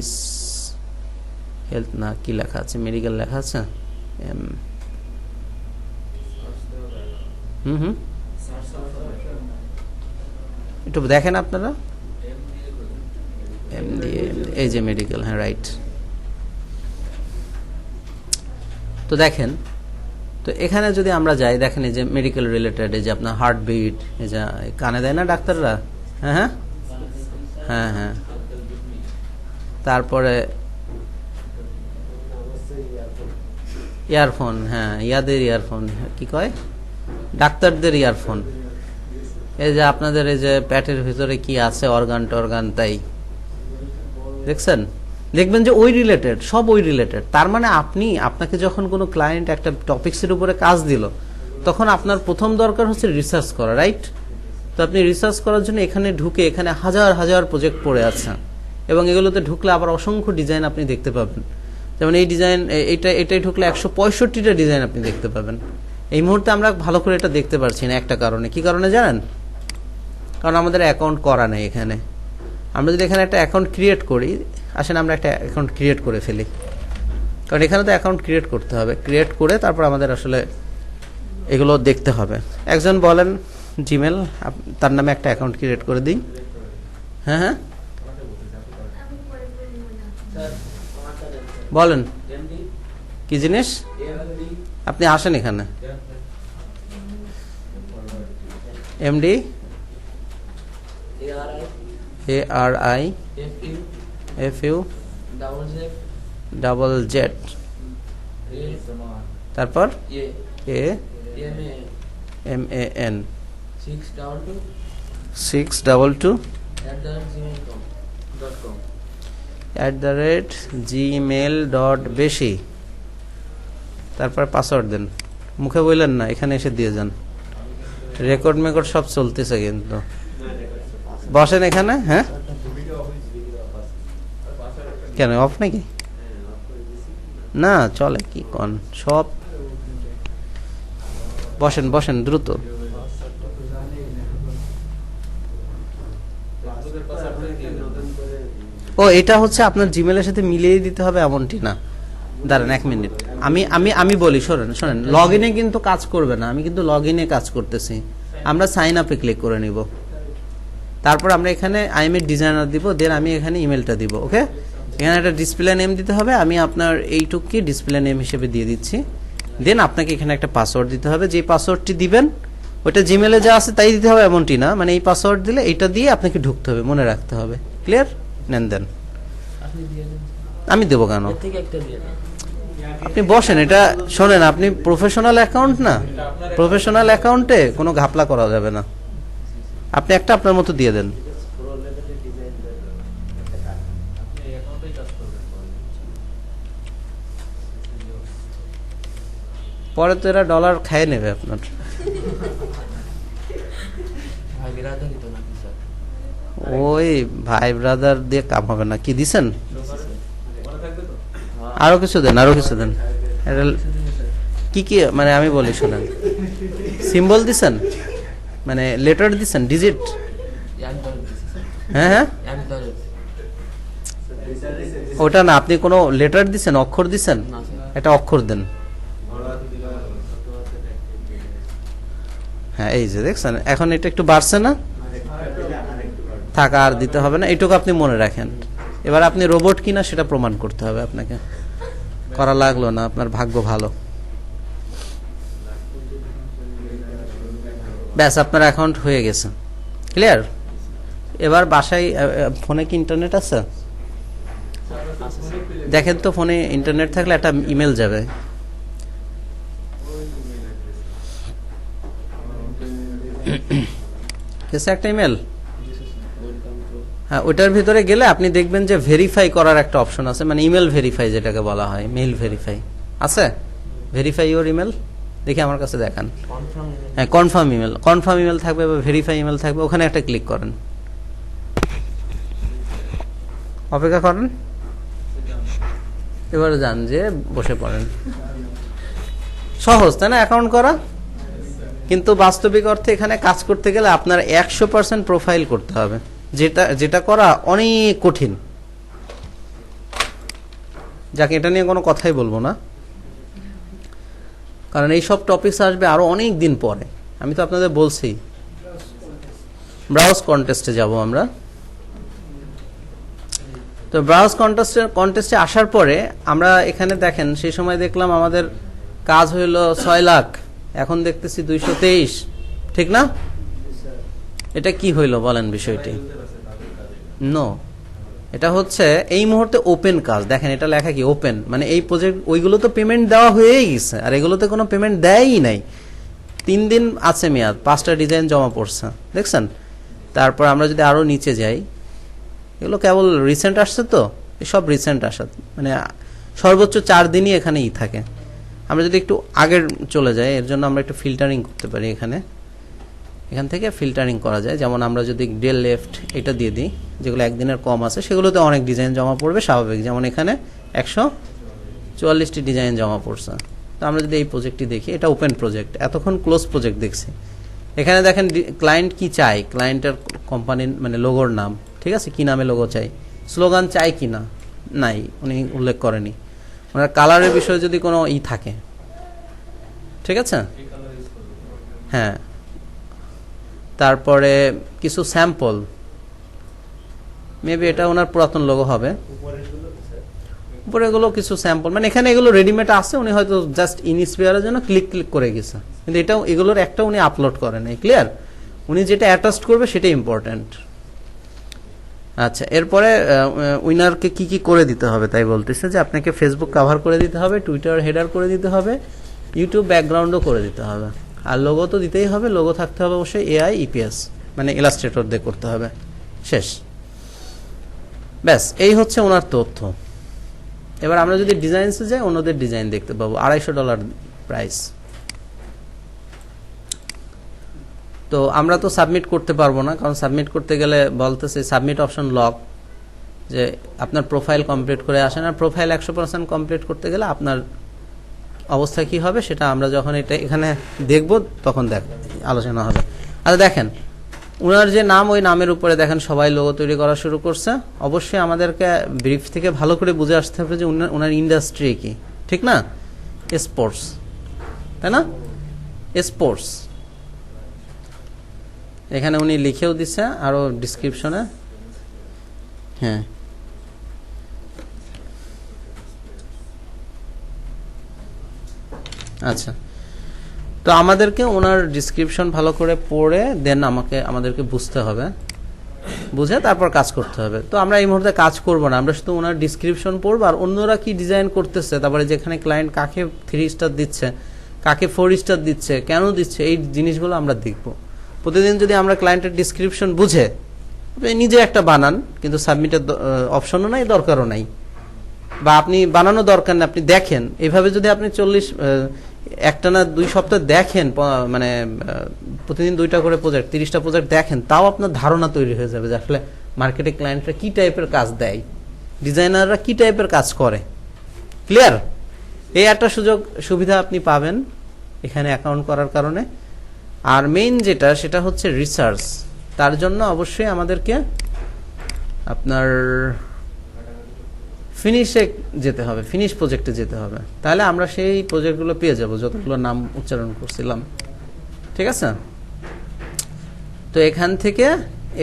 হেলথ না, কি লেখা আছে, মেডিকেল লেখা আছে। একটু দেখেন আপনারা, এই যে মেডিকেল, হ্যাঁ রাইট। তো দেখেন, তো এখানে যদি আমরা যাই, দেখেন এই যে মেডিকেল রিলেটেড, এই যে আপনার হার্টবিট, এই যে কানে দেয় না ডাক্তাররা, হ্যাঁ হ্যাঁ হ্যাঁ হ্যাঁ, তারপরে ইয়ারফোন, হ্যাঁ ইয়াদের ইয়ারফোন, কি কয়, ডাক্তারদের ইয়ারফোন। এই যে আপনাদের এই যে পেটের ভিতরে কি আছে, অর্গান টর্গান, তাই দেখছেন, দেখবেন যে ওই রিলেটেড, সব ওই রিলেটেড। তার মানে আপনাকে যখন কোনো ক্লায়েন্ট একটা টপিক্সের উপরে কাজ দিল, তখন আপনার প্রথম দরকার হচ্ছে রিসার্চ করা, রাইট? তো আপনি রিসার্চ করার জন্য এখানে ঢুকে, এখানে হাজার হাজার প্রজেক্ট পড়ে আছে, এবং এগুলোতে ঢুকলে আবার অসংখ্য ডিজাইন আপনি দেখতে পাবেন। যেমন এই ডিজাইন, এটাই ঢুকলে 165টা ডিজাইন আপনি দেখতে পাবেন। এই মুহূর্তে আমরা ভালো করে এটা দেখতে পারছি না একটা কারণে। কি কারণে জানেন? কারণ আমাদের অ্যাকাউন্ট করা নেই এখানে। আমরা যদি এখানে একটা অ্যাকাউন্ট ক্রিয়েট করি, আসেন আমরা একটা অ্যাকাউন্ট ক্রিয়েট করে ফেলি, কারণ এখানে তো অ্যাকাউন্ট ক্রিয়েট করতে হবে। ক্রিয়েট করে তারপর আমাদের আসলে এগুলো দেখতে হবে। একজন বলেন জিমেল, তার নামে একটা অ্যাকাউন্ট ক্রিয়েট করে দিই। হ্যাঁ হ্যাঁ বলেন কি জিনিস? আপনি আসেন এখানে। MD ARI FU double Z, তারপর AMAN 622 @gmail.beshi। তারপর পাসওয়ার্ড দেন। মুখে বললেন না, এখানে এসে দিয়ে যান। রেকর্ড মেকর্ড সব চলতেছে কিন্তু। বসেন এখানে। হ্যাঁ কেন অফ নাকি? না চলে কি কোন সব। বসেন বসেন দ্রুত। ও এটা হচ্ছে আপনার জিমেলের সাথে মিলিয়ে দিতে হবে এমনটি না। দাঁড়ান 1 মিনিট, আমি আমি আমি বলি, শোনেন শোনেন। লগ ইনে কিন্তু কাজ করবে না, আমি কিন্তু লগ ইনে কাজ করতেছি। আমরা সাইন আপে ক্লিক করে নিব, তারপর আমরা এখানে আইএমএ ডিজাইনার দিব, দেন আমি এখানে ইমেলটা দিব। ওকে, এখানে একটা ডিসপ্লে নেম দিতে হবে। আমি আপনার এইটুকুকে ডিসপ্লে নেম হিসেবে দিয়ে দিচ্ছি। দেন আপনাকে এখানে একটা পাসওয়ার্ড দিতে হবে। যে পাসওয়ার্ডটি দিবেন ওইটা জিমেলে যা আছে তাই দিতে হবে এমনটি না, মানে এই পাসওয়ার্ড দিলে এইটা দিয়ে আপনাকে ঢুকতে হবে, মনে রাখতে হবে। ক্লিয়ার? নেন দেন। আমি দেবো কেন? আপনি বসেন। এটা শোনেন, আপনি প্রফেশনাল অ্যাকাউন্ট না, প্রফেশনাল অ্যাকাউন্টে কোনো ঘাপলা করা যাবে না। আপনি একটা আপনার মতো দিয়ে দেন। পরে তো এরা ডলার খাইয়ে নেবে আপনার। ওই ভাই ব্রাদার দিয়ে কাম হবে না। কি দিছেন? আরো কিছু দেন, আরো কিছু দেন। কি কি মানে আমি বলি শোনেন। সিম্বল দিছেন, মানে লেটার দিছেন, ডিজিট? হ্যাঁ হ্যাঁ ওটা না, আপনি কোনো লেটার দিছেন, অক্ষর দিছেন? একটা অক্ষর দেন। হ্যাঁ এই যে দেখছেন, এখন এটা একটু বাড়ছে না? থাকা আর দিতে হবে না, এইটুকু আপনি মনে রাখেন। এবার আপনি রোবট কিনা সেটা প্রমাণ করতে হবে আপনাকে। করা লাগলো না, আপনার ভাগ্য ভালো। ব্যাস, আপনার অ্যাকাউন্ট হয়ে গেছে। ক্লিয়ার? এবার বাসায় ফোনে কি ইন্টারনেট আছে? দেখেন তো, ফোনে ইন্টারনেট থাকলে একটা ইমেল যাবে। একটা ইমেল, হ্যাঁ ওইটার ভিতরে গেলে আপনি দেখবেন যে ভেরিফাই করার একটা অপশন আছে, মানে ইমেল ভেরিফাই যেটাকে বলা হয়, মেইল ভেরিফাই আছে। ভেরিফাই ইওর ইমেল দেখি আমার কাছে দেখান। হ্যাঁ কনফার্ম ইমেল, কনফার্ম ইমেল থাকবে বা ভেরিফাই ইমেল থাকবে, ওখানে একটা ক্লিক করেন। অপেক্ষা করেন, এবারে যান যে বসে পড়েন। সহজ তাই না অ্যাকাউন্ট করা? কিন্তু বাস্তবিক অর্থে এখানে কাজ করতে গেলে আপনার 100% প্রোফাইল করতে হবে, যেটা করা অনেক কঠিন। যাকে এটা নিয়ে কোনো কথাই বলবো না, কারণ এই সব টপিকস আসবে আরো অনেক দিন পরে। আমি তো আপনাদের বলছি ব্রাউজ কন্টেস্টে যাব আমরা। তো ব্রাউজ কন্টেস্টে আসার পরে আমরা এখানে দেখেন, সেই সময় দেখলাম আমাদের কাজ হইল 6 লাখ, এখন দেখতেছি 223, ঠিক না? এটা কি হইল বলেন বিষয়টি? নো, এটা হচ্ছে এই মুহূর্তে ওপেন কাজ। দেখেন এটা লেখা কি ওপেন, মানে এই প্রজেক্ট, ওইগুলো তো পেমেন্ট দেওয়া হয়েই গেছে, আর এগুলোতে কোনো পেমেন্ট দেয়ই নাই। 3 দিন আছে মেয়াদ, 5টা ডিজাইন জমা পড়ছে, দেখছেন? তারপর আমরা যদি আরো নিচে যাই, এগুলো কেবল রিসেন্ট আসছে, তো সব রিসেন্ট আসা, মানে সর্বোচ্চ 4 দিনই এখানেই থাকে। আমরা যদি একটু আগের চলে যাই, এর জন্য আমরা একটু ফিল্টারিং করতে পারি। এখান থেকে ফিল্টারিং করা যায়। যেমন আমরা যদি ডেল লেফট এটা দিয়ে দিই, যেগুলো একদিনের কম আছে সেগুলোতে অনেক ডিজাইন জমা পড়বে স্বাভাবিক। যেমন এখানে 144টি ডিজাইন জমা পড়ছে, তো আমরা যদি এই প্রজেক্টটি দেখি, এটা ওপেন প্রজেক্ট, এতক্ষণ ক্লোজ প্রজেক্ট দেখছি। এখানে দেখেন ক্লায়েন্ট কি চাই, ক্লায়েন্টের কোম্পানির মানে লোগোর নাম, ঠিক আছে, কি নামে লোগো চাই, স্লোগান চাই কি না, নাই, উনি উল্লেখ করেনি। ওনার কালারের বিষয়ে যদি কোনো থাকে, ঠিক আছে, হ্যাঁ। তারপরে কিছু স্যাম্পল, মেবি এটা ওনার পুরাতন লোগো হবে, উপরে এগুলো কিছু স্যাম্পল, মানে এখানে এগুলো রেডিমেড আছে, উনি হয়তো জাস্ট ইনস্পায়ারের জন্য ক্লিক করে গেছে, কিন্তু এটা এগুলোর একটা উনি আপলোড করেন নাই, ক্লিয়ার। উনি যেটা অ্যাটাচ করবে সেটাই ইম্পর্টেন্ট। আচ্ছা, এরপরে উইনারকে কি কি করে দিতে হবে, তাই বলতেছে যে আপনাকে ফেসবুক কভার করে দিতে হবে, টুইটার হেডার করে দিতে হবে, ইউটিউব ব্যাকগ্রাউন্ডও করে দিতে হবে, আর লোগো তো দিতেই হবে। লোগো থাকতে হবে অবশ্যই এআই ইপিএস মানে ইলাস্ট্রেটর দিয়ে করতে হবে, শেষ, ব্যাস। এই হচ্ছে ওনার তথ্য। এবার আমরা যদি ডিজাইনসে যাই, অন্যদের ডিজাইন দেখতে পাবো, $250 প্রাইস। তো আমরা তো সাবমিট করতে পারবো না, কারণ সাবমিট করতে গেলে বলতেছে সাবমিট অপশন লক, যে আপনার প্রোফাইল কমপ্লিট করে আসেন, আর প্রোফাইল 100% কমপ্লিট করতে গেলে আপনার অবস্থা কি হবে সেটা আমরা যখন এটা এখানে দেখব তখন আলোচনা হবে। আচ্ছা দেখেন, ওনার যে নাম, ওই নামের উপরে দেখেন সবাই লোগো তৈরি করা শুরু করছে। অবশ্যই আমাদেরকে ব্রিফ থেকে ভালো করে বুঝে আসতে হবে যে ওনার ইন্ডাস্ট্রি কি, ঠিক না, স্পোর্টস, তাই না, স্পোর্টস। এখানে উনি লিখেও দিচ্ছে আরো ডিসক্রিপশনে, হ্যাঁ। আচ্ছা, তো আমাদেরকে ওনার ডিসক্রিপশন ভালো করে পড়ে দেন আমাদেরকে বুঝতে হবে, বুঝে তারপর কাজ করতে হবে। তো আমরা এই মুহূর্তে কাজ করব না, আমরা শুধু ওনার ডিসক্রিপশন পড়বো, আর অন্যরা কি ডিজাইন করতেছে, তারপরে যেখানে ক্লায়েন্ট কাকে 3 স্টার দিচ্ছে, কাকে 4 স্টার দিচ্ছে, কেন দিচ্ছে, এই জিনিসগুলো আমরা দেখব প্রতিদিন। যদি আমরা ক্লায়েন্টের ডিসক্রিপশন বুঝে নিজে একটা বানান, কিন্তু সাবমিটের অপশনও নাই, দরকারও নাই, বা আপনি বানানো দরকার না, আপনি দেখেন, এভাবে যদি আপনি 1 না 2 সপ্তাহ দেখেন, মানে প্রতিদিন 2টা করে প্রজেক্ট, 30টা প্রজেক্ট দেখেন, তাও আপনার ধারণা তৈরি হয়ে যাবে যে আসলে মার্কেটে ক্লায়েন্টরা কি টাইপের কাজ দেয়, ডিজাইনাররা কি টাইপের কাজ করে, ক্লিয়ার। এই একটা সুবিধা আপনি পাবেন এখানে অ্যাকাউন্ট করার কারণে। আর মেইন যেটা, সেটা হচ্ছে রিসার্চ। তার জন্য অবশ্যই আমাদেরকে আপনার ফিনিশে যেতে হবে, ফিনিশ প্রজেক্টে যেতে হবে, তাহলে আমরা সেই প্রজেক্টগুলো পেয়ে যাব যতগুলো নাম উচ্চারণ করছিলাম, ঠিক আছে। তো এখান থেকে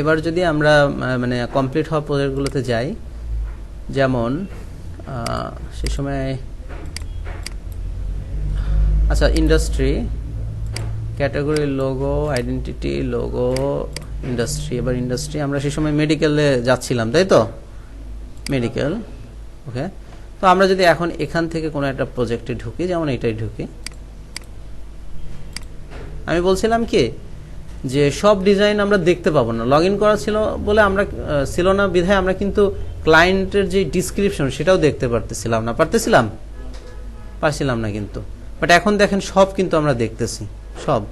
এবার যদি আমরা মানে কমপ্লিট হওয়া প্রজেক্টগুলোতে যাই, যেমন সেই সময়, আচ্ছা, industry, category, logo, identity, logo, industry. এবার ইন্ডাস্ট্রি আমরা সেই সময় মেডিকেলে যাচ্ছিলাম, তাই তো, মেডিকেল, ওকে। তো আমরা যদি এখন এখান থেকে কোনো একটা প্রজেক্টে ঢুকি, যেমন এটাই ঢুকি, আমি বলছিলাম কি যে সব ডিজাইন আমরা দেখতে পাবো না, লগ ইন করা ছিল বলে আমরা ছিল না বিধায় আমরা কিন্তু ক্লায়েন্টের যে ডিসক্রিপশন সেটাও দেখতে পারছিলাম না কিন্তু। বাট এখন দেখেন সব কিন্তু আমরা দেখতেছি, সব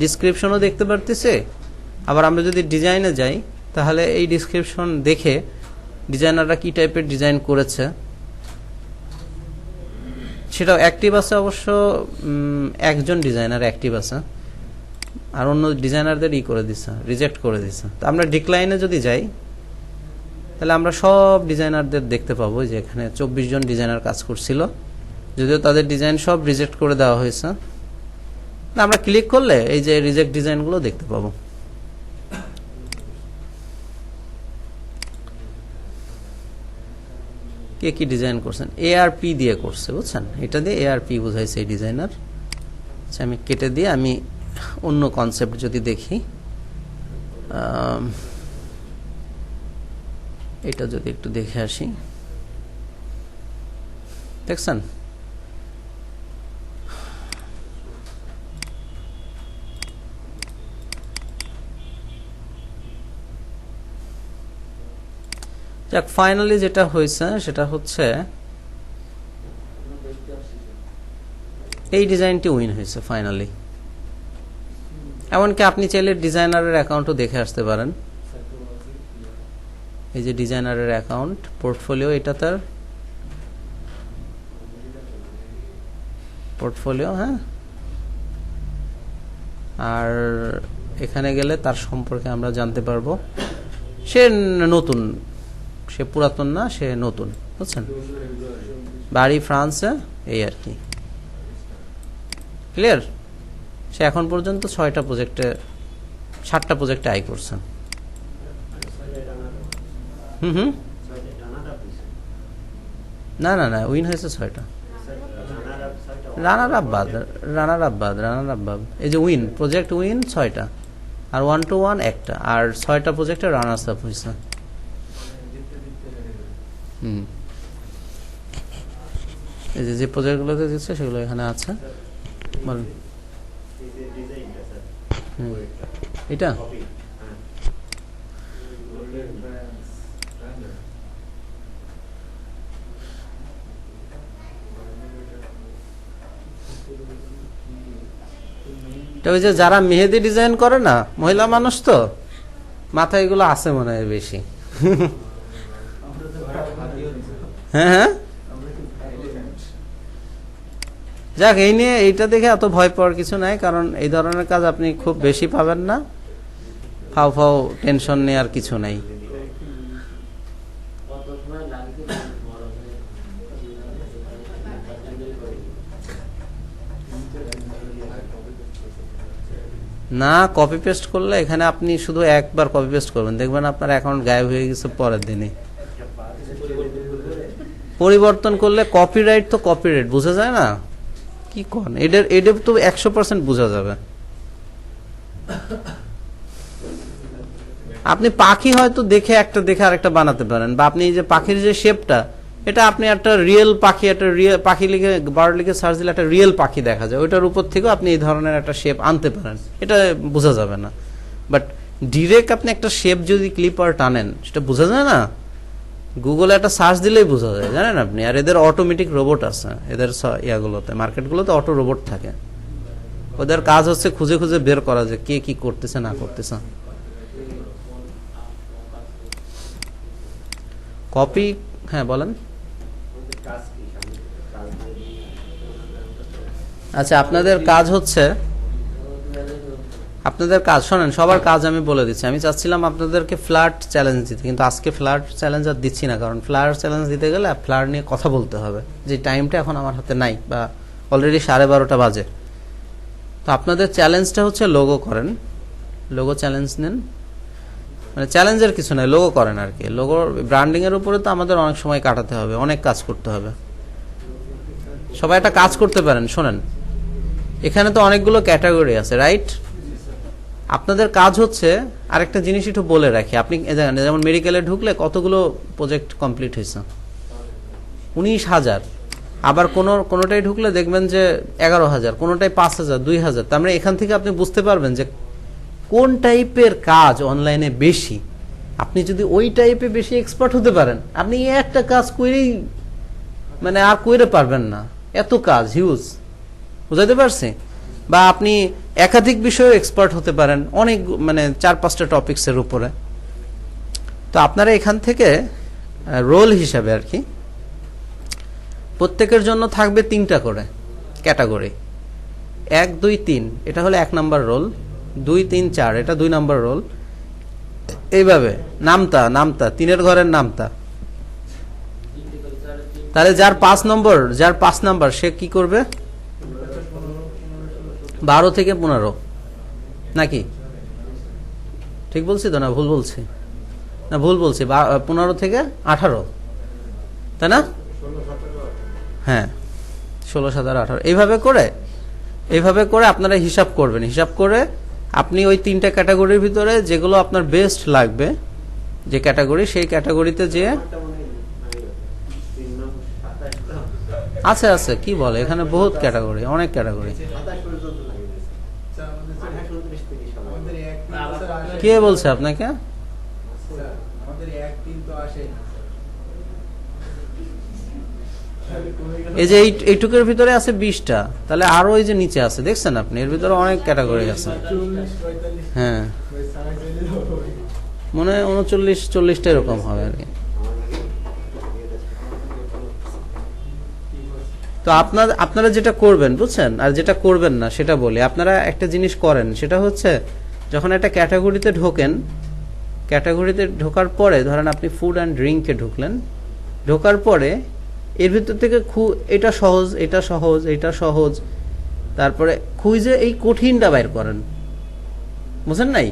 ডিসক্রিপশনও দেখতে পারতেছে। আবার আমরা যদি ডিজাইনে যাই, তাহলে এই ডিসক্রিপশন দেখে ডিজাইনাররা কি টাইপের ডিজাইন করেছে সেটাও অ্যাক্টিভ আছে। অবশ্য একজন ডিজাইনার অ্যাক্টিভ আছে, আর অন্য ডিজাইনারদের করে দিছে, রিজেক্ট করে দিছে। তো আমরা ডিক্লাইনে যদি যাই, তাহলে আমরা সব ডিজাইনারদের দেখতে পাবো যে এখানে 24 জন ডিজাইনার কাজ করছিল, যদিও তাদের ডিজাইন সব রিজেক্ট করে দেওয়া হয়েছে। আমরা ক্লিক করলে এই যে রিজেক্ট ডিজাইনগুলো দেখতে পাবো। কে কি ডিজাইন করছেন, এআরপি দিয়ে করছে, বুঝছেন, এটা দিয়ে এআরপি বোঝাইছে এই ডিজাইনার। আচ্ছা, আমি কেটে দিয়ে আমি অন্য কনসেপ্ট যদি দেখি, এটা যদি একটু দেখে আসি, দেখছেন যাক, ফাইনালি যেটা হয়েছে সেটা হচ্ছে এই ডিজাইনটি উইন হয়েছে ফাইনালি। এমনকি আপনি চাইলে ডিজাইনারের অ্যাকাউন্টও দেখে আসতে পারেন। এই যে ডিজাইনারের অ্যাকাউন্ট, পোর্টফোলিও, এটা তার পোর্টফোলিও, হ্যাঁ। আর এখানে গেলে তার সম্পর্কে আমরা জানতে পারবো। সে নতুন, সে পুরাতন না, সে নতুন, বুঝছেন। বাড়ি ফ্রান্সে, এই আর কি, ক্লিয়ার। সে এখন পর্যন্ত 6টা প্রজেক্টে 7টা প্রজেক্টে আয় করছেন। হুম, না না না, উইন হয়েছে 6টা। রানার আপ বাদ, এই যে উইন, প্রজেক্ট উইন 6টা, আর 1-to-1 একটা, আর 6টা প্রজেক্টে রানার্স আপ হয়েছে। এই যে প্রজেক্টগুলোতে দিচ্ছে সেগুলো এখানে আছে, বলেন। এটা ওই যে যারা মেহেদি ডিজাইন করে না, মহিলা মানুষ তো, মাথায় এগুলো আছে মনে হয় বেশি। হ্যাঁ হ্যাঁ, যাক, এই নিয়ে এইটা দেখে এত ভয় পাওয়ার কিছু নাই, কারণ এই ধরনের কাজ আপনি খুব বেশি পাবেন না। ফাও টেনশন নেওয়ার কিছু নাই। না, কপি পেস্ট করলে এখানে আপনি শুধু একবার কপি পেস্ট করবেন, দেখবেন আপনার অ্যাকাউন্ট গায়েব হয়ে গেছে পরের দিনে। পরিবর্তন করলে কপিরাইট তো কপিরাইট বোঝা যায় না, কি কোন, এটা তো 100% বোঝা যাবে। আপনি পাখি হয়তো দেখে আরেকটা বানাতে পারেন, বা আপনি যে পাখির যে শেপটা, এটা আপনি একটা রিয়েল পাখি, একটা রিয়েল পাখি লিখে, বার্ড লিখে সার্চ দিলে একটা রিয়েল পাখি দেখা যায়, ওইটার উপর থেকেও আপনি এই ধরনের একটা শেপ আনতে পারেন, এটা বোঝা যাবে না। বাট ডিরেক্ট আপনি একটা শেপ যদি ক্লিপার টানেন, সেটা বোঝা যায় না। গুগলে একটা সার্চ দিলেই বোঝা যায়, জানেন আপনি। আর এদের অটোমেটিক রোবট আছে, এদের ইয়াগুলোতে, মার্কেটগুলোতে অটো রোবট থাকে। ওদের কাজ হচ্ছে খুঁজে খুঁজে বের করা যে কে কি করতেছে না করতেছে। কপি, হ্যাঁ বলেন। আচ্ছা, আপনাদের কাজ হচ্ছে, আপনাদের কাজ শোনেন, সবার কাজ আমি বলে দিচ্ছি। আমি চাচ্ছিলাম আপনাদেরকে ফ্ল্যাট চ্যালেঞ্জ দিতে, কিন্তু আজকে ফ্ল্যাট চ্যালেঞ্জ আর দিচ্ছি না, কারণ ফ্ল্যাট চ্যালেঞ্জ দিতে গেলে ফ্ল্যাট নিয়ে কথা বলতে হবে, যে টাইমটা এখন আমার হাতে নাই, বা অলরেডি 12:30 বাজে। তো আপনাদের চ্যালেঞ্জটা হচ্ছে লোগো করেন, লোগো চ্যালেঞ্জ নেন। মানে চ্যালেঞ্জের কিছু নাই, লোগো করেন আর কি। লোগো ব্র্যান্ডিং এর উপরে তো আমাদের অনেক সময় কাটাতে হবে, অনেক কাজ করতে হবে। সবাই একটা কাজ করতে পারেন, শোনেন, এখানে তো অনেকগুলো ক্যাটাগরি আছে, রাইট? আপনাদের কাজ হচ্ছে, আরেকটা জিনিস একটু বলে রাখি, আপনি যেমন মেডিকেলে ঢুকলে কতগুলো প্রজেক্ট কমপ্লিট হয়েছে, 19,000। আবার কোনোটাই ঢুকলে দেখবেন যে 11,000, কোনোটাই 5,000, 2,000। তার মানে এখান থেকে আপনি বুঝতে পারবেন যে কোন টাইপের কাজ অনলাইনে বেশি। আপনি যদি ওই টাইপে বেশি এক্সপার্ট হতে পারেন, আপনি একটা কাজ করেই মানে আর কইরে পারবেন না, এত কাজ হিউজ, বুঝাতে পারছি? বা আপনি একাধিক বিষয়ে এক্সপার্ট হতে পারেন, অনেক মানে 4-5টা টপিকসের উপরে। তো আপনারা এখান থেকে রোল হিসাবে আর কি, প্রত্যেকের জন্য থাকবে 3টা করে ক্যাটাগরি, 1, 2, 3, এটা হলো 1 নাম্বার রোল, 2, 3, 4 এটা 2 নাম্বার রোল। এইভাবে নামতা 3-এর ঘরের নামতা। তাহলে যার 5 নম্বর সে কি করবে? 12 থেকে 15, নাকি ঠিক বলছি তো? না ভুল বলছি? না ভুল বলছি, 15 থেকে 18, তাই না? হ্যাঁ, 16, 17, 18 এইভাবে করে আপনারা হিসাব করবেন। হিসাব করে আপনি ওই 3টা ক্যাটাগরির ভিতরে যেগুলো আপনার বেস্ট লাগবে, যে ক্যাটাগরি, সেই ক্যাটাগরিতে যে আছে কি বলে, এখানে বহুত ক্যাটাগরি, অনেক ক্যাটাগরি। কে বলছে আপনাকে? এই যে এইটুকুর ভিতরে আছে 20টা, তাহলে আরো এই যে নিচে আছে, দেখছেন আপনি, এর ভিতরে অনেক ক্যাটাগরি আছে। হ্যাঁ, মনে হয় 39-40টা এরকম হবে আর কি। তো আপনারা যেটা করবেন বুঝছেন, আর যেটা করবেন না সেটা বলি। আপনারা একটা জিনিস করেন, সেটা হচ্ছে যখন একটা ক্যাটাগরিতে ঢোকেন, ক্যাটাগরিতে ঢোকার পরে ধরেন আপনি ফুড অ্যান্ড ড্রিঙ্কে ঢুকলেন, ঢোকার পরে এর ভিতর থেকে এটা সহজ, এটা সহজ, এটা সহজ, তারপরে খুঁজে এই কঠিনটা বাইর করেন, বুঝেন নাই?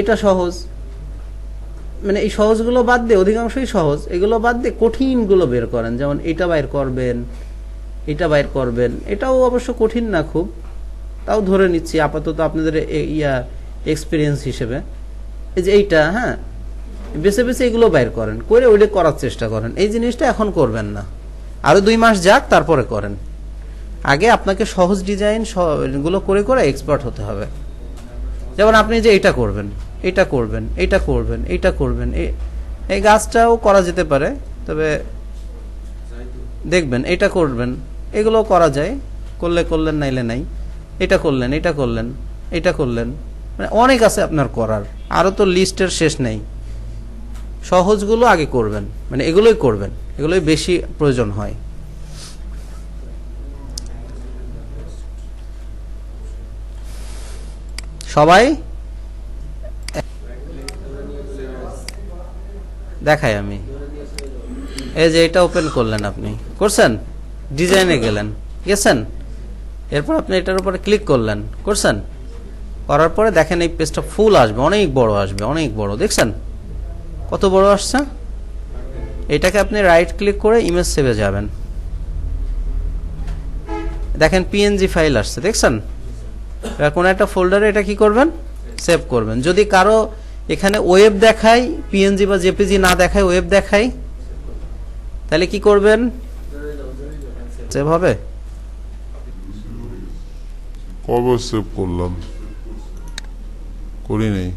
এটা সহজ, মানে এই সহজগুলো বাদ দিয়ে, অধিকাংশই সহজ, এগুলো বাদ দিয়ে কঠিনগুলো বের করেন। যেমন এটা বাইর করবেন, এটা বাইর করবেন, এটাও অবশ্য কঠিন না খুব, তাও ধরে নিচ্ছি আপাতত আপনাদের এক্সপিরিয়েন্স হিসেবে। এই যে এইটা, হ্যাঁ, বেছে বেছে এগুলো বাইর করেন, করে ওইটা করার চেষ্টা করেন। এই জিনিসটা এখন করবেন না, আরো 2 মাস যাক তারপরে করেন। আগে আপনাকে সহজ ডিজাইন গুলো করে করে এক্সপার্ট হতে হবে। যেমন আপনি যে এটা করবেন, এটা করবেন, এটা করবেন, এটা করবেন, এই গাছটাও করা যেতে পারে, তবে দেখবেন এটা করবেন, এগুলো করা যায়, করলে করলেন, নাইলে নাই। এটা করলেন, এটা করলেন, এটা করলেন, মানে অনেক আছে আপনার করার, আরো তো লিস্টের শেষ নেই। সহজগুলো আগে করবেন, মানে এগুলোই করবেন, এগুলোই বেশি প্রয়োজন হয়। সবাই দেখাই আমি, এই যে এটা ওপেন করলেন, আপনি করছেন, ডিজাইনে গেছেন, এরপর আপনি এটার উপরে ক্লিক করলেন, করছেন, করার পরে দেখেন এই পেজটা ফুল আসবে, অনেক বড় আসবে, অনেক বড়, দেখছেন কত বড় আসছে। এটাকে আপনি রাইট ক্লিক করে ইমেজ সেভে যাবেন, দেখেন পিএনজি ফাইল আসছে, দেখছেন? এবার কোন একটা ফোল্ডারে এটা কি করবেন, সেভ করবেন। যদি কারো এখানে ওয়েব দেখায়, পিএনজি বা জেপিজি না দেখায়, ওয়েব দেখায়, তাহলে কি করবেন, সেভ হবে। কবে সেভ করলাম, করি নাই।